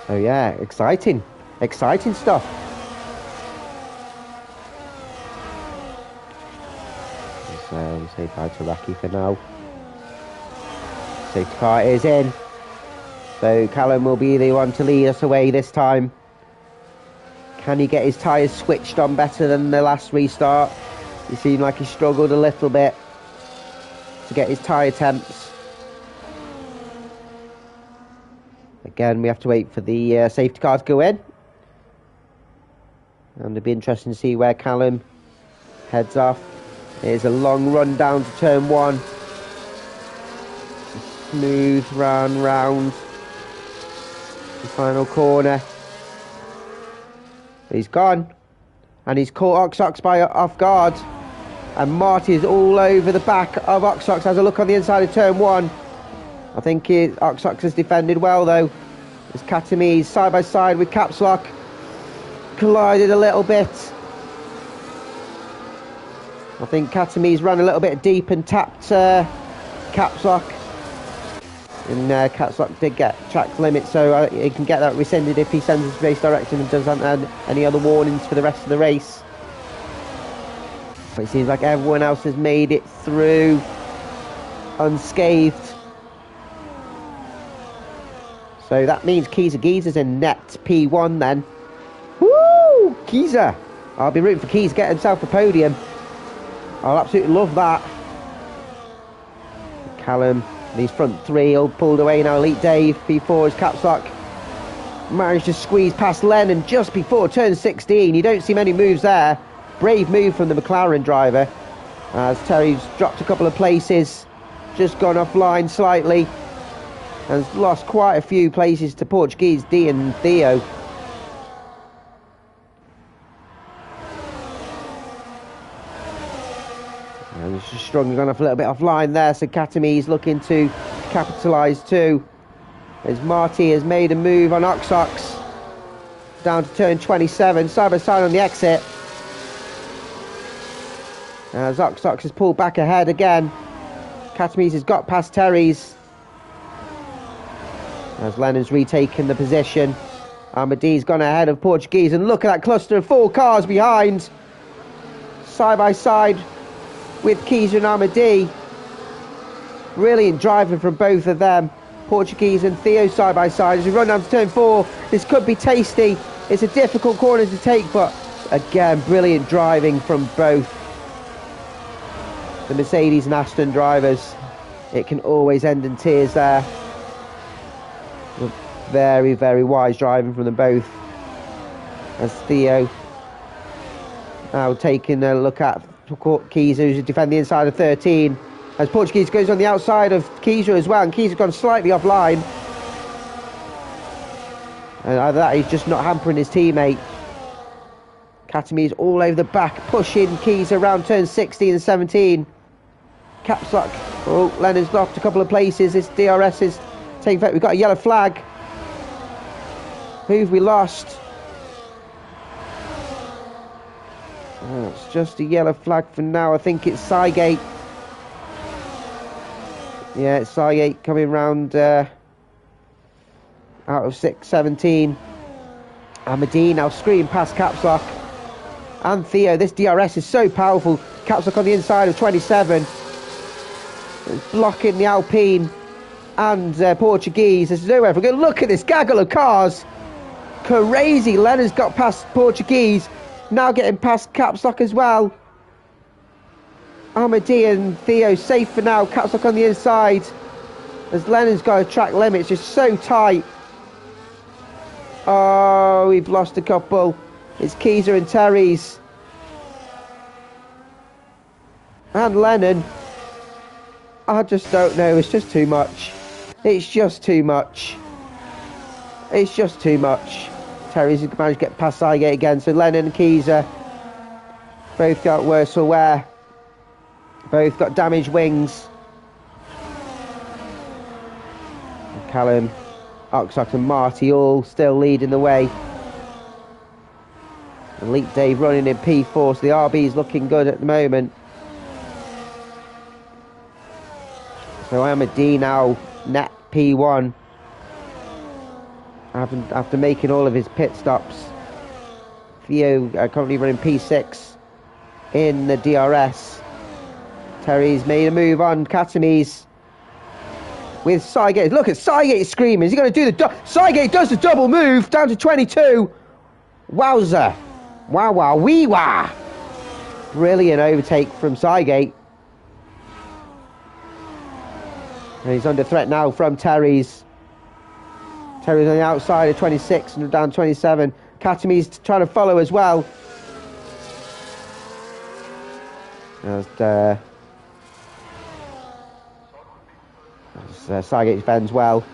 So yeah, exciting stuff. So we say bye to Raki for now. Safety car is in. So Callum will be the one to lead us away this time. Can he get his tyres switched on better than the last restart? He seemed like he struggled a little bit to get his tyre temps. Again, we have to wait for the safety car to go in. And it'll be interesting to see where Callum heads off. Here's a long run down to turn 1. A smooth run round the final corner. He's gone. And he's caught Oxox off guard. And Marty is all over the back of Oxox. Has a look on the inside of turn 1. I think Oxox has defended well though. As Katamise side by side with Caps Lock collided a little bit. I think Katamise ran a little bit deep and tapped Caps Lock. And Caps Lock did get track limit, so he can get that rescinded if he sends his race direction and doesn't have any other warnings for the rest of the race. But it seems like everyone else has made it through unscathed. So that means Geezer's in net P1 then. Woo! Geezer! I'll be rooting for Keys to get himself a podium. I'll absolutely love that. Callum, these front 3 all pulled away now. Elite Dave, P4 is Caps Lock. Managed to squeeze past Lennon just before turn 16. You don't see many moves there. Brave move from the McLaren driver. As Terry's dropped a couple of places. Just gone offline slightly. Has lost quite a few places to Portuguese D and Theo. And he's just struggling gone off a little bit offline there, so Katamise looking to capitalise too. As Marty has made a move on Oxox. Down to turn 27, side by side on the exit. As Oxox has pulled back ahead again. Katamise has got past Terry's. As Lennon's retaken the position. Armadi's gone ahead of Portuguese, and look at that cluster of 4 cars behind. Side by side with Keys and Armadi. Brilliant driving from both of them. Portuguese and Theo side by side. As we run down to turn 4, this could be tasty. It's a difficult corner to take, but again, brilliant driving from both the Mercedes and Aston drivers. It can always end in tears there. Very, very wise driving from them both. As Theo now taking a look at Keys, who's defending the inside of 13. As Portuguese goes on the outside of Keyser as well, and Keyser's gone slightly offline. And either that, he's just not hampering his teammate. Katamise all over the back, pushing Keyser around turn 16 and 17. Caps Lock. Oh, Lennon's lost a couple of places. This DRS is taking effect. We've got a yellow flag. Who have we lost? Oh, it's just a yellow flag for now. I think it's Cygate. Yeah, it's Cygate coming round out of 6-17. Amadi now screaming past Caps Lock. And Theo, this DRS is so powerful. Caps Lock on the inside of 27. It's blocking the Alpine and Portuguese. There's nowhere for good. Look at this gaggle of cars. Crazy. Lennon's got past Portuguese. Now getting past Caps Lock as well. Amadi and Theo safe for now. Caps Lock on the inside. As Lennon's got a track limit. It's just so tight. Oh, we've lost a couple. It's Keyser and Terry's. And Lennon. I just don't know. It's just too much. It's just too much. It's just too much. Terry's managed to get past Cygate again. So Lennon and Keyser both got worse for wear. Both got damaged wings. And Callum, Oxox and Marty all still leading the way. Elite Dave running in P4, so the RB is looking good at the moment. So Ahmadi now net P1 after making all of his pit stops. Theo currently running P6 in the DRS. Terry's made a move on Katamis with Cygate. Look at Cygate screaming. Is he going to do the... Cygate does the double move down to 22. Wowza. Wow, wow, wee, wah. Brilliant overtake from Cygate. And he's under threat now from Terry's. Terry's on the outside of 26 and down 27. Katami's trying to follow as well. Cygate defends well.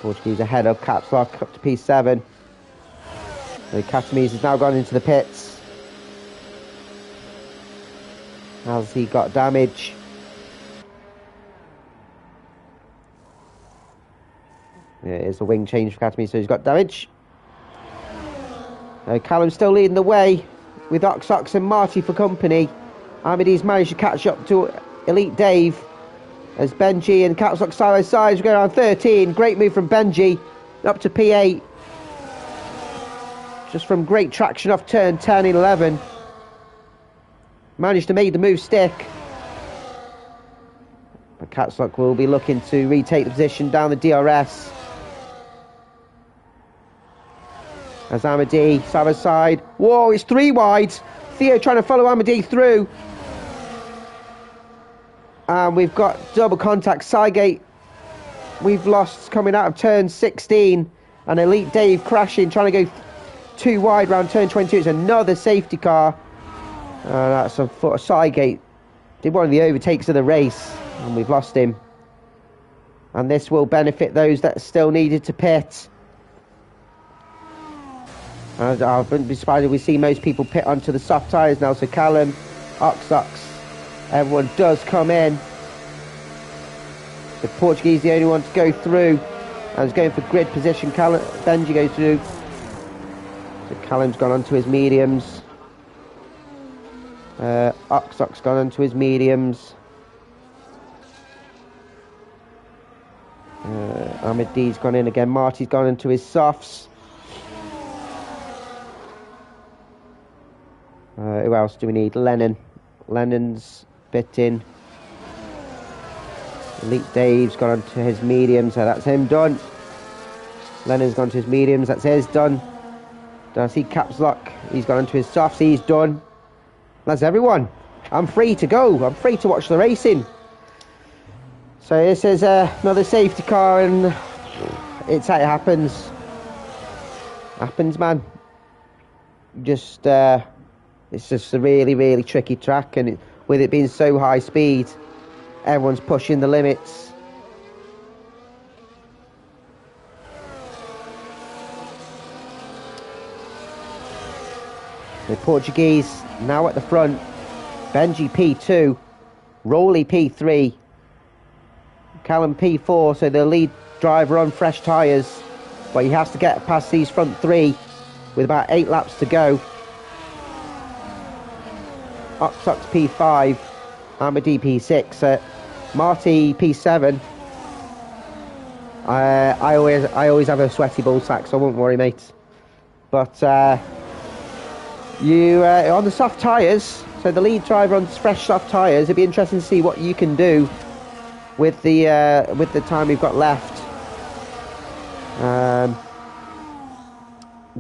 Portuguese ahead of Caps Lock up to P7. So Katami's has now gone into the pits. Has he got damage? Yeah, it is a wing change for Katami, so he's got damage. Callum's still leading the way with Ox and Marty for company. Ahmadi's managed to catch up to Elite Dave as Benji and Caps Lock side by side. We go around 13. Great move from Benji up to P8. Just from great traction off turn 10 and 11. Managed to make the move stick. But Caps Lock will be looking to retake the position down the DRS. As Ahmadi, side by side. Whoa, it's 3 wide. Theo trying to follow Ahmadi through. And we've got double contact. Cygate, we've lost coming out of turn 16. And Elite Dave crashing, trying to go 2 wide round turn 22. It's another safety car. That's a foot of Cygate. Did one of the overtakes of the race. And we've lost him. And this will benefit those that still needed to pit. I wouldn't be surprised if we see most people pit onto the soft tyres now. So Callum, Ox, everyone does come in. The Portuguese the only one to go through. And is going for grid position. Benji goes through. So Callum's gone onto his mediums. Ox gone onto his mediums. Ahmadi's gone in again. Marty's gone into his softs. Who else do we need? Lennon. Lennon's fitting. Elite Dave's gone onto his mediums, so that's him done. Lennon's gone to his mediums, that's his done. Do I see Caps Lock? He's gone into his softs, he's done. That's everyone. I'm free to go. I'm free to watch the racing. So this is another safety car, and it's how it happens. Happens, man. Just it's just a really, really tricky track, and with it being so high speed, everyone's pushing the limits. The Portuguese now at the front. Benji P2, Rowley P3, Callum P4, so the lead driver on fresh tyres, but he has to get past these front 3 with about 8 laps to go. Ox P5, Ahmadi P6, Marty P7. I always have a sweaty ball sack, so I won't worry, mate. But you on the soft tyres, so the lead driver on fresh soft tyres. It'd be interesting to see what you can do with the time we've got left.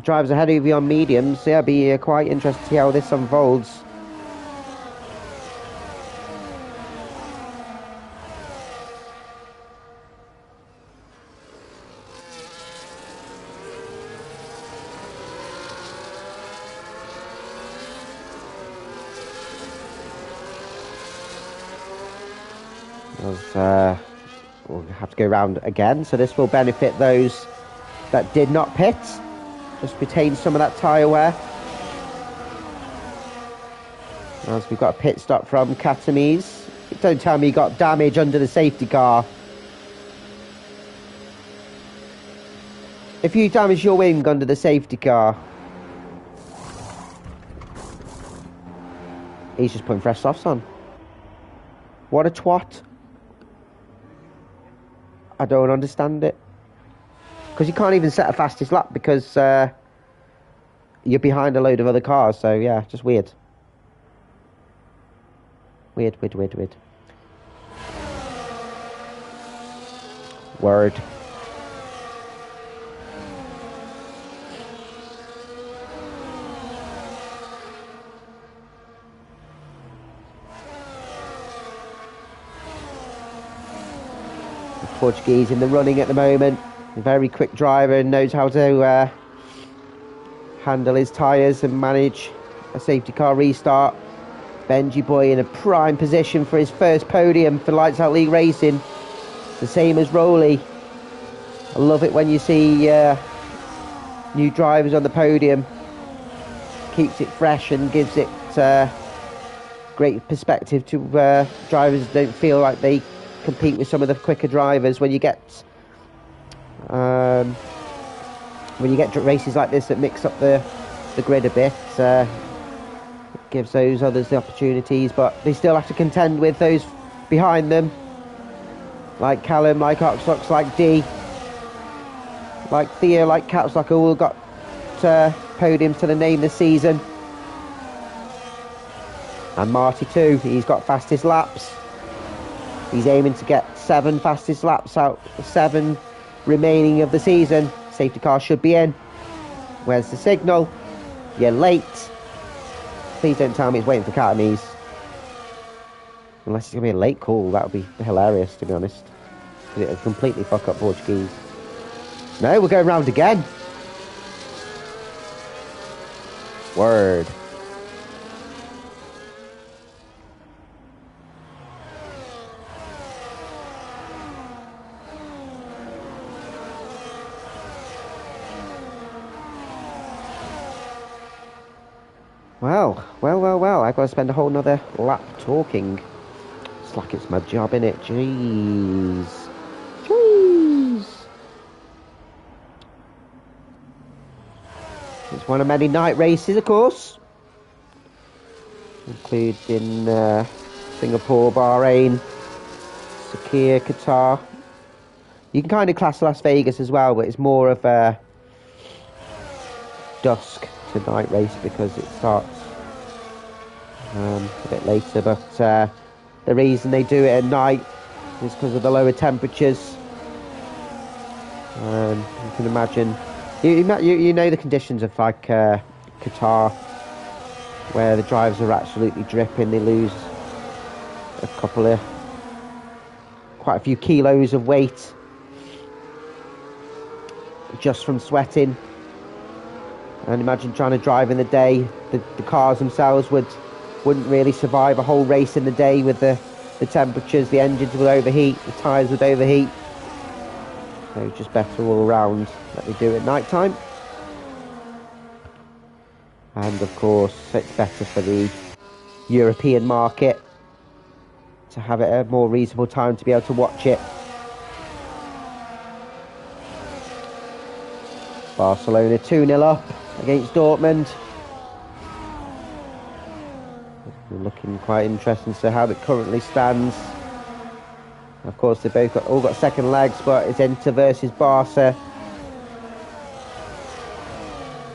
Drivers ahead of you on mediums, so yeah, it'd be quite interesting to see how this unfolds. We'll have to go round again, so this will benefit those that did not pit. Just retain some of that tyre wear. As we've got a pit stop from Katamis. Don't tell me he got damage under the safety car. If you damage your wing under the safety car, he's just putting fresh softs on. What a twat. I don't understand it. Because you can't even set a fastest lap because you're behind a load of other cars. So, yeah, just weird. Weird. Word. The Portuguese in the running at the moment. A very quick driver and knows how to handle his tyres and manage a safety car restart. Benji Boy in a prime position for his first podium for Lights Out League Racing. The same as Rowley. I love it when you see new drivers on the podium. Keeps it fresh and gives it great perspective to drivers who don't feel like they compete with some of the quicker drivers. When you get races like this that mix up the grid a bit, it gives those others the opportunities, but they still have to contend with those behind them, like Callum, like Oxlox, like D, like Theo, like Capslock, all got podiums to the name this season. And Marty too, he's got fastest laps. He's aiming to get 7 fastest laps out of 7 remaining of the season. Safety car should be in. Where's the signal? You're late. Please don't tell me he's waiting for Catamies. Unless it's going to be a late call, that would be hilarious, to be honest. Because it would completely fuck up Portuguese. No, we're going round again. Word. Well, I've got to spend a whole nother lap talking. It's like it's my job, innit? Jeez. It's one of many night races, of course. Including Singapore, Bahrain, Sakhir, Qatar. You can kind of class Las Vegas as well, but it's more of a dusk to night race because it starts a bit later, but the reason they do it at night is because of the lower temperatures. You can imagine, you know the conditions of like Qatar, where the drivers are absolutely dripping. They lose quite a few kilos of weight just from sweating. And imagine trying to drive in the day. The cars themselves wouldn't really survive a whole race in the day with the temperatures. The engines would overheat, the tyres would overheat. So just better all around that they do at night time. And of course it's better for the European market to have it at a more reasonable time to be able to watch it. Barcelona 2-0 up against Dortmund. Looking quite interesting to how it currently stands. Of course, they've all got second legs, but it's Inter versus Barca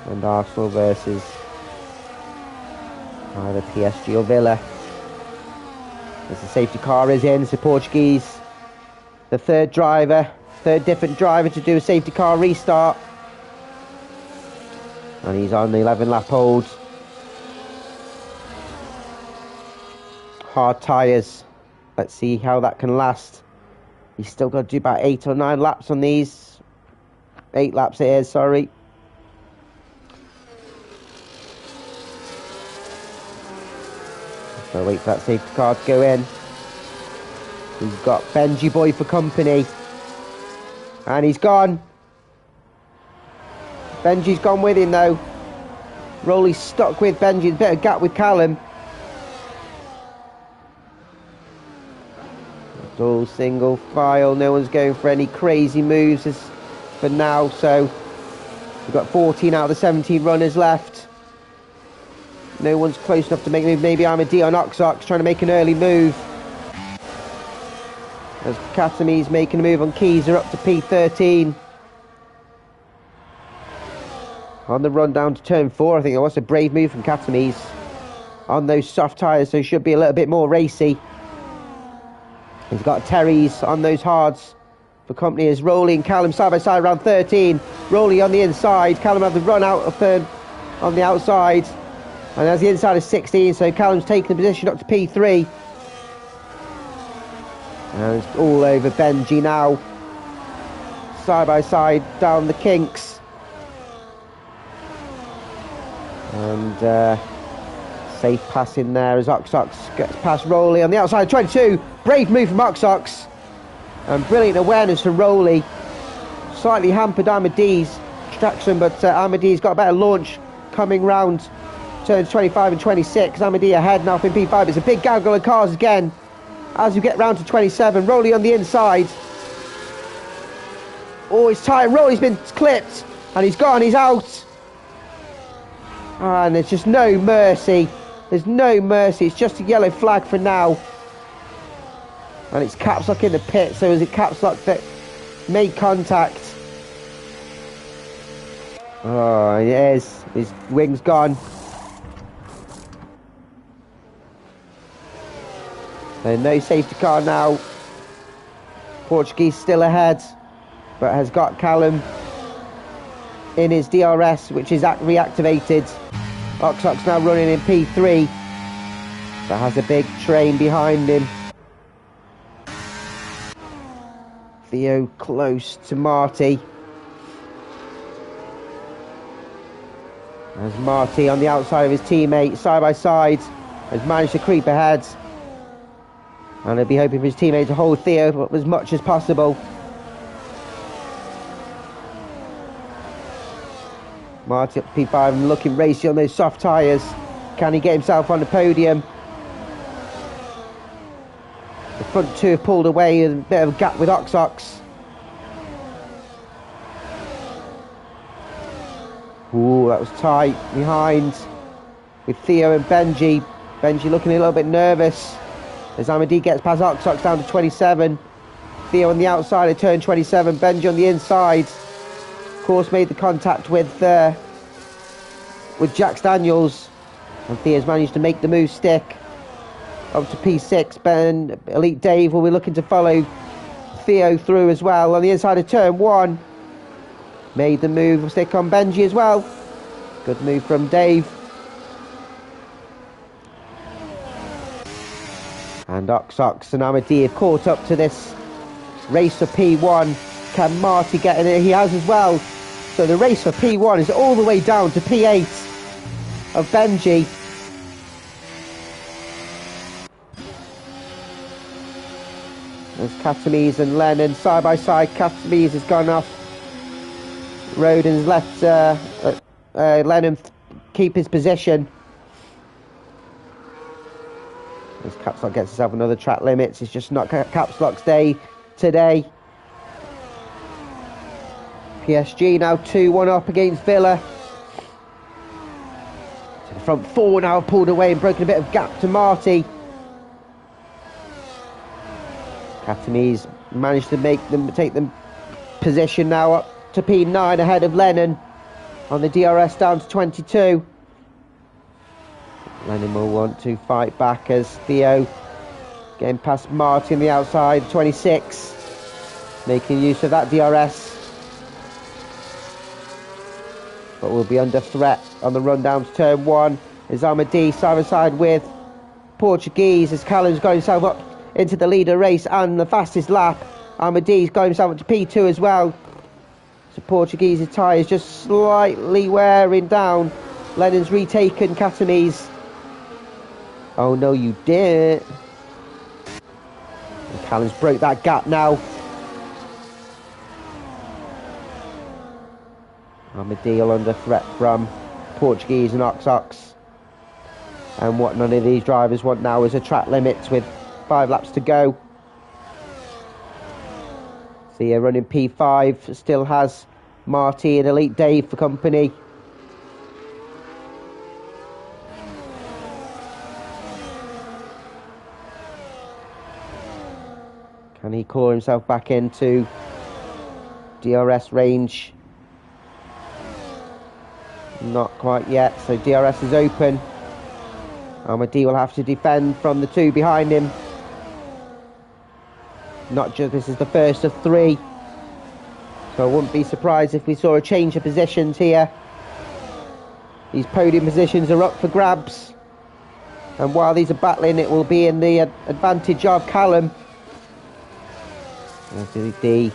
and Arsenal versus either PSG or Villa. As the safety car is in, so Portuguese, the third different driver to do a safety car restart, and he's on the 11 lap hold. Hard tyres. Let's see how that can last. He's still got to do about 8 or 9 laps on these. 8 laps it is, sorry. So wait for that safety car to go in. We've got Benji Boy for company. And he's gone. Benji's gone with him though. Rowley's stuck with Benji. A bit of gap with Callum. It's all single file. No one's going for any crazy moves for now. So We've got 14 out of the 17 runners left. No one's close enough to make a move. Maybe Ahmadi on Oxox trying to make an early move. As Katami's making a move on Keys, are up to P13. On the run down to turn 4, I think that was a brave move from Katami's. On those soft tyres, so he should be a little bit more racy. He's got Terry's on those hards for company as Rowley and Callum side by side around 13. Rowley on the inside, Callum have the run out of third on the outside. And as the inside is 16, so Callum's taking the position up to P3. And it's all over Benji now. Side by side down the kinks. And safe pass in there as Oxox gets past Rowley on the outside 22. Brave move from Oxox. And brilliant awareness from Rowley. Slightly hampered Ahmadi's traction, but Ahmadi's got a better launch coming round turns 25 and 26. Ahmadi ahead now in P5. It's a big gaggle of cars again as we get round to 27. Rowley on the inside. Oh, it's tight. Rowley's been clipped and he's gone. He's out. And there's just no mercy. There's no mercy. It's just a yellow flag for now. And it's Caps Lock in the pit. So is it Caps Lock that made contact? Oh, it is. His wing's gone. So no safety car now. Portuguese still ahead, but has got Callum in his DRS, which is reactivated. Oxox now running in P3. That has a big train behind him. Theo close to Marty. As Marty on the outside of his teammate, side by side, has managed to creep ahead. And he'll be hoping for his teammate to hold Theo as much as possible. Marty up to P5 and looking racy on those soft tyres. Can he get himself on the podium? The front two have pulled away, a bit of a gap with Oxox. Ooh, that was tight behind with Theo and Benji. Benji looking a little bit nervous as Ahmadi gets past Oxox down to 27. Theo on the outside of turn 27, Benji on the inside. Of course, made the contact with Jax Daniels, and Theo's managed to make the move stick up to P6. Ben Elite Dave will be looking to follow Theo through as well on the inside of turn 1. Made the move stick on Benji as well. Good move from Dave. And Oxox and Ahmadi have caught up to this race for P1. Can Marty get in it? He has as well. So the race for P1 is all the way down to P8 of Benji. There's Katamise and Lennon side by side. Katamise has gone off. Roden's left Lennon keep his position. As Caps Lock gets himself another track limits. It's just not Caps Lock's day today. PSG now 2-1 up against Villa. So the front four now pulled away and broken a bit of gap to Marty. Katamise managed to take them position now up to P9 ahead of Lennon on the DRS down to 22. Lennon will want to fight back as Theo getting past Marty on the outside, 26, making use of that DRS. But will be under threat on the run down to turn 1. Is Ahmadi side by side with Portuguese as Callum's got himself up into the leader race and the fastest lap. Ahmadi's got himself up to P2 as well. So Portuguese's tyres just slightly wearing down. Lennon's retaken Katamise. Oh no, you didn't. And Callum's broke that gap now. Ahmadi under threat from Portuguese and Oxox. And what none of these drivers want now is a track limit with 5 laps to go. Theo running P5, still has Marty and Elite Dave for company. Can he claw himself back into DRS range? Not quite yet, so DRS is open. Armadi will have to defend from the two behind him. Not just, this is the first of three. So I wouldn't be surprised if we saw a change of positions here. These podium positions are up for grabs. And while these are battling, it will be in the advantage of Callum. D,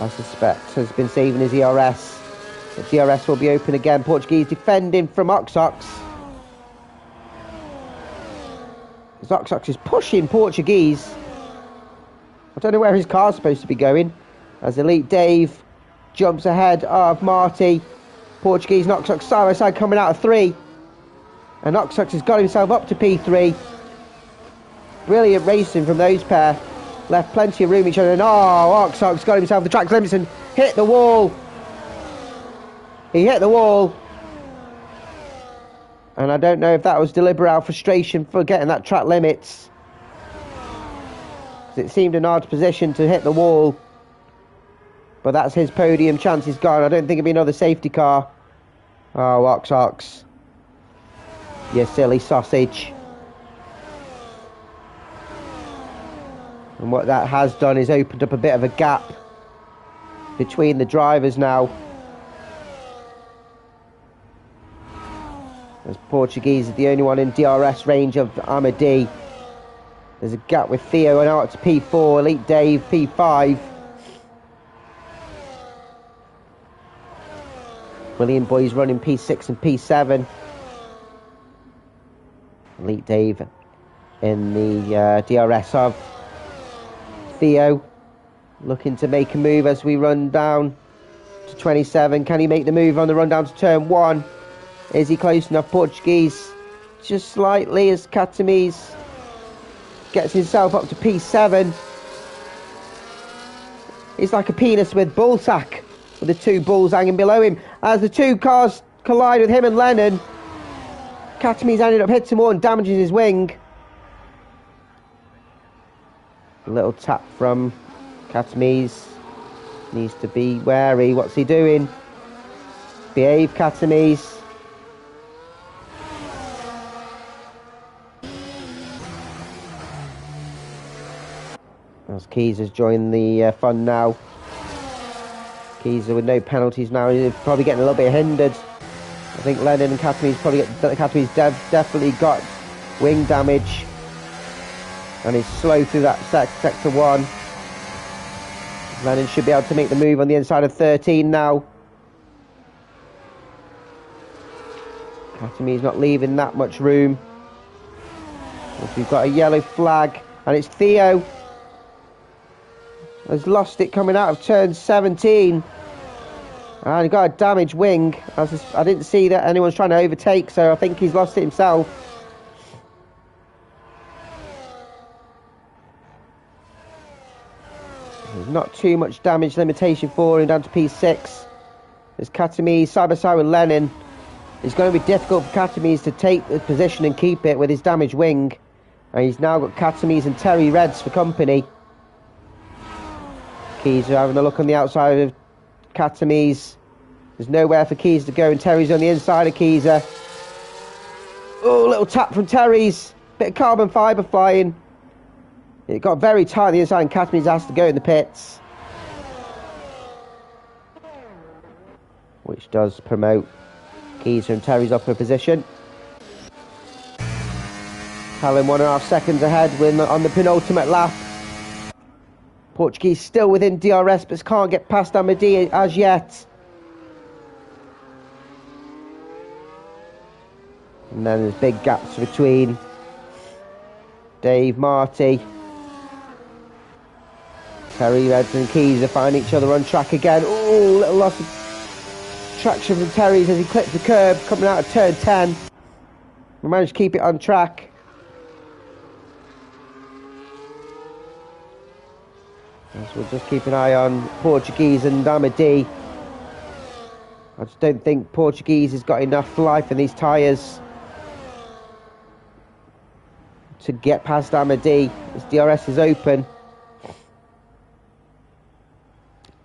I suspect, has been saving his ERS. The DRS will be open again. Portuguese defending from Oxox. Oxox is pushing Portuguese. I don't know where his car's supposed to be going. As Elite Dave jumps ahead of Marty. Portuguese and Oxox side by side coming out of 3. And Oxox has got himself up to P3. Brilliant racing from those pair. Left plenty of room each other. And Oxox got himself the track limits and hit the wall. He hit the wall. And I don't know if that was deliberate frustration for getting that track limits. It seemed an odd position to hit the wall. But that's his podium chance is gone. I don't think it'll be another safety car. Oh, Ox. You silly sausage. And what that has done is opened up a bit of a gap between the drivers now. As Portuguese is the only one in DRS range of Armadi. There's a gap with Theo and out to P4, Elite Dave P5. William Boy's running P6 and P7. Elite Dave in the DRS of Theo. Looking to make a move as we run down to 27. Can he make the move on the run down to turn 1? Is he close enough? Portuguese just slightly as Katamise gets himself up to P7. He's like a penis with bull sack, with the two bulls hanging below him. As the two cars collide with him and Lennon, Katamise ended up hitting more and damaging his wing. A little tap from Katamise. Needs to be wary. What's he doing? Behave, Katamise. As Keys has joined the fun now. Keys with no penalties now. He's probably getting a little bit hindered. I think Lennon and Katamise definitely got wing damage. And he's slow through that sector 1. Lennon should be able to make the move on the inside of 13 now. Katamise not leaving that much room. We've got a yellow flag. And it's Theo. Has lost it coming out of turn 17. And he got a damaged wing. I didn't see that anyone's trying to overtake, so I think he's lost it himself. There's not too much damage limitation for him down to P6. There's Katamise side by side with Lennon. It's going to be difficult for Katamise to take the position and keep it with his damaged wing. And he's now got Katamise and Terry Reds for company. Keys are having a look on the outside of Katamise. There's nowhere for Keys to go, and Terry's on the inside of Keezer. Oh, little tap from Terry's. Bit of carbon fibre flying. It got very tight on the inside, and Katamise has to go in the pits. Which does promote Keezer and Terry's upper position. Callum 1.5 seconds ahead on the penultimate lap. Portuguese still within DRS, but can't get past Armadi as yet. And then there's big gaps between Dave, Marty, Terry Reds and Keys. They find each other on track again. Oh, little loss of traction from Terry's as he clips the curb coming out of turn 10. We managed to keep it on track. So we'll just keep an eye on Portuguese and Armadi I just don't think Portuguese has got enough life in these tyres to get past Amadi. His DRS is open.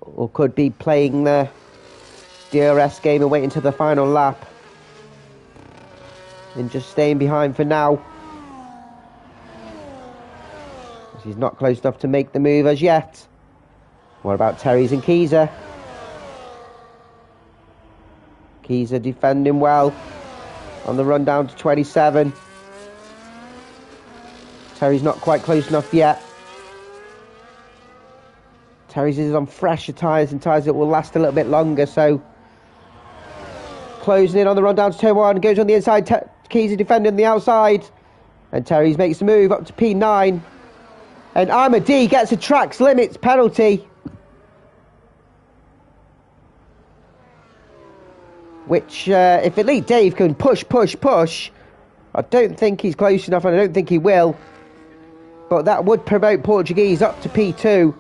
Or could be playing the DRS game and waiting till the final lap. And just staying behind for now. He's not close enough to make the move as yet. What about Terry's and Keyser? Keyser defending well on the run down to 27. Terry's not quite close enough yet. Terry's is on fresher tyres and tyres that will last a little bit longer, so closing in on the run down to turn 1, goes on the inside, Keyser defending on the outside, and Terry's makes the move up to P9, and Amadi gets a track's limits penalty, which if Elite Dave can push, I don't think he's close enough, and I don't think he will, but that would promote Portuguese up to P2.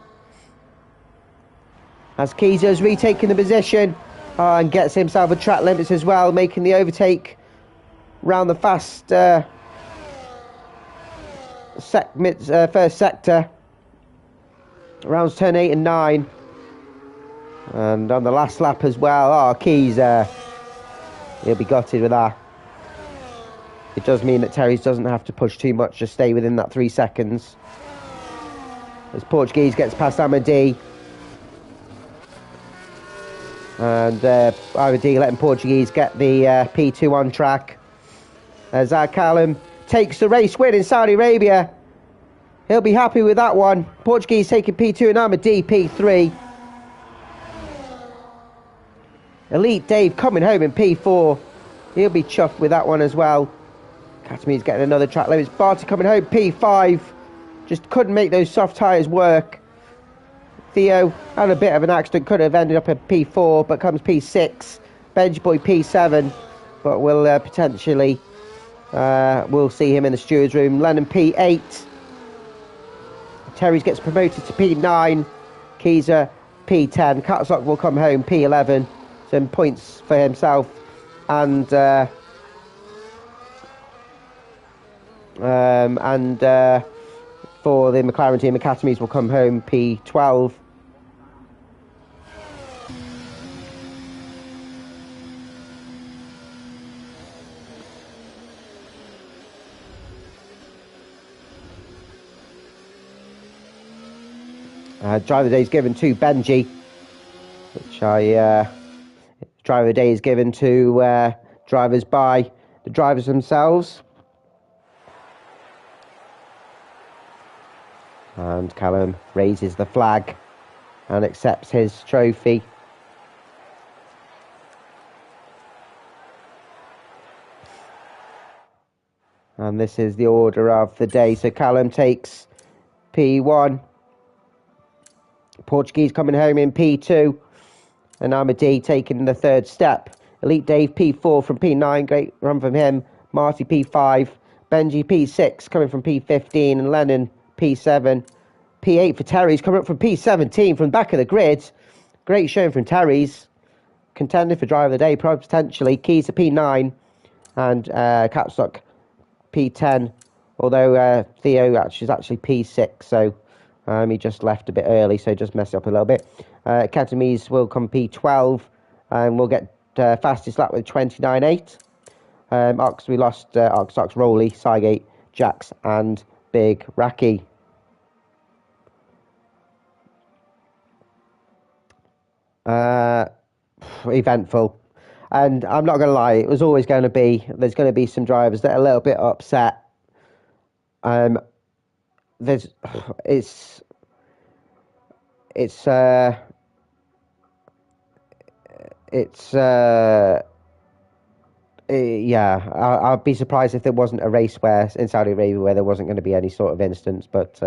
As Keyser's retaking the position and gets himself a track limits as well, making the overtake round the fast first sector. Rounds turn 8 and 9. And on the last lap as well, Keyser, he'll be gutted with that. It does mean that Terry's doesn't have to push too much, just stay within that 3 seconds. As Portuguese gets past Amadi. And Amadi letting Portuguese get the P2 on track. As Callum takes the race win in Saudi Arabia. He'll be happy with that one. Portuguese taking P2 and Amadi P3. Elite Dave coming home in P4. He'll be chuffed with that one as well. Katami's getting another track limits. Barty coming home P5. Just couldn't make those soft tyres work. Theo had a bit of an accident, could have ended up at P4, but comes P6. Benji Boy P7, but we'll potentially, we'll see him in the stewards room. Lennon P8. Terry's gets promoted to P9. Keyser P10. Katzok will come home P11. Some points for himself. And for the McLaren team, Academies will come home P12. Driver of the day is given to Benji, which driver of the day is given to drivers by the drivers themselves. And Callum raises the flag and accepts his trophy. And this is the order of the day. So Callum takes P1. Portuguese coming home in P2. And Amadi taking the third step. Elite Dave P4 from P9. Great run from him. Marty P5. Benji P6 coming from P15. And Lennon P7. P8 for Terry's coming up from P17 from the back of the grid. Great showing from Terry's. Contending for driver of the day, potentially. Keys to P9. And Capstock P10. Although Theo is actually P6. So he just left a bit early. So just messed up a little bit. Academies will come P12. And we'll get fastest lap with 29.8. We lost Ox, Rowley, Cygate, Jax and Big Racky. Eventful, and I'm not going to lie, it was always going to be, there's going to be some drivers that are a little bit upset. Yeah, I'd be surprised if there wasn't a race where in Saudi Arabia where there wasn't going to be any sort of instance, but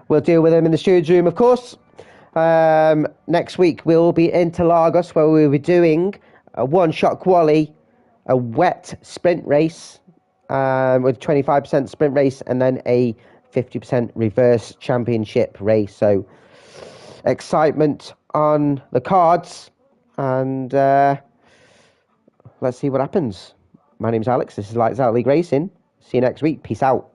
we'll deal with them in the stewards room, of course. Next week we'll be into Lagos, where we'll be doing a one-shot quali, a wet sprint race with 25% sprint race, and then a 50% reverse championship race. So excitement on the cards, and let's see what happens. My name's Alex. This is Lights Out League Racing. See you next week. Peace out.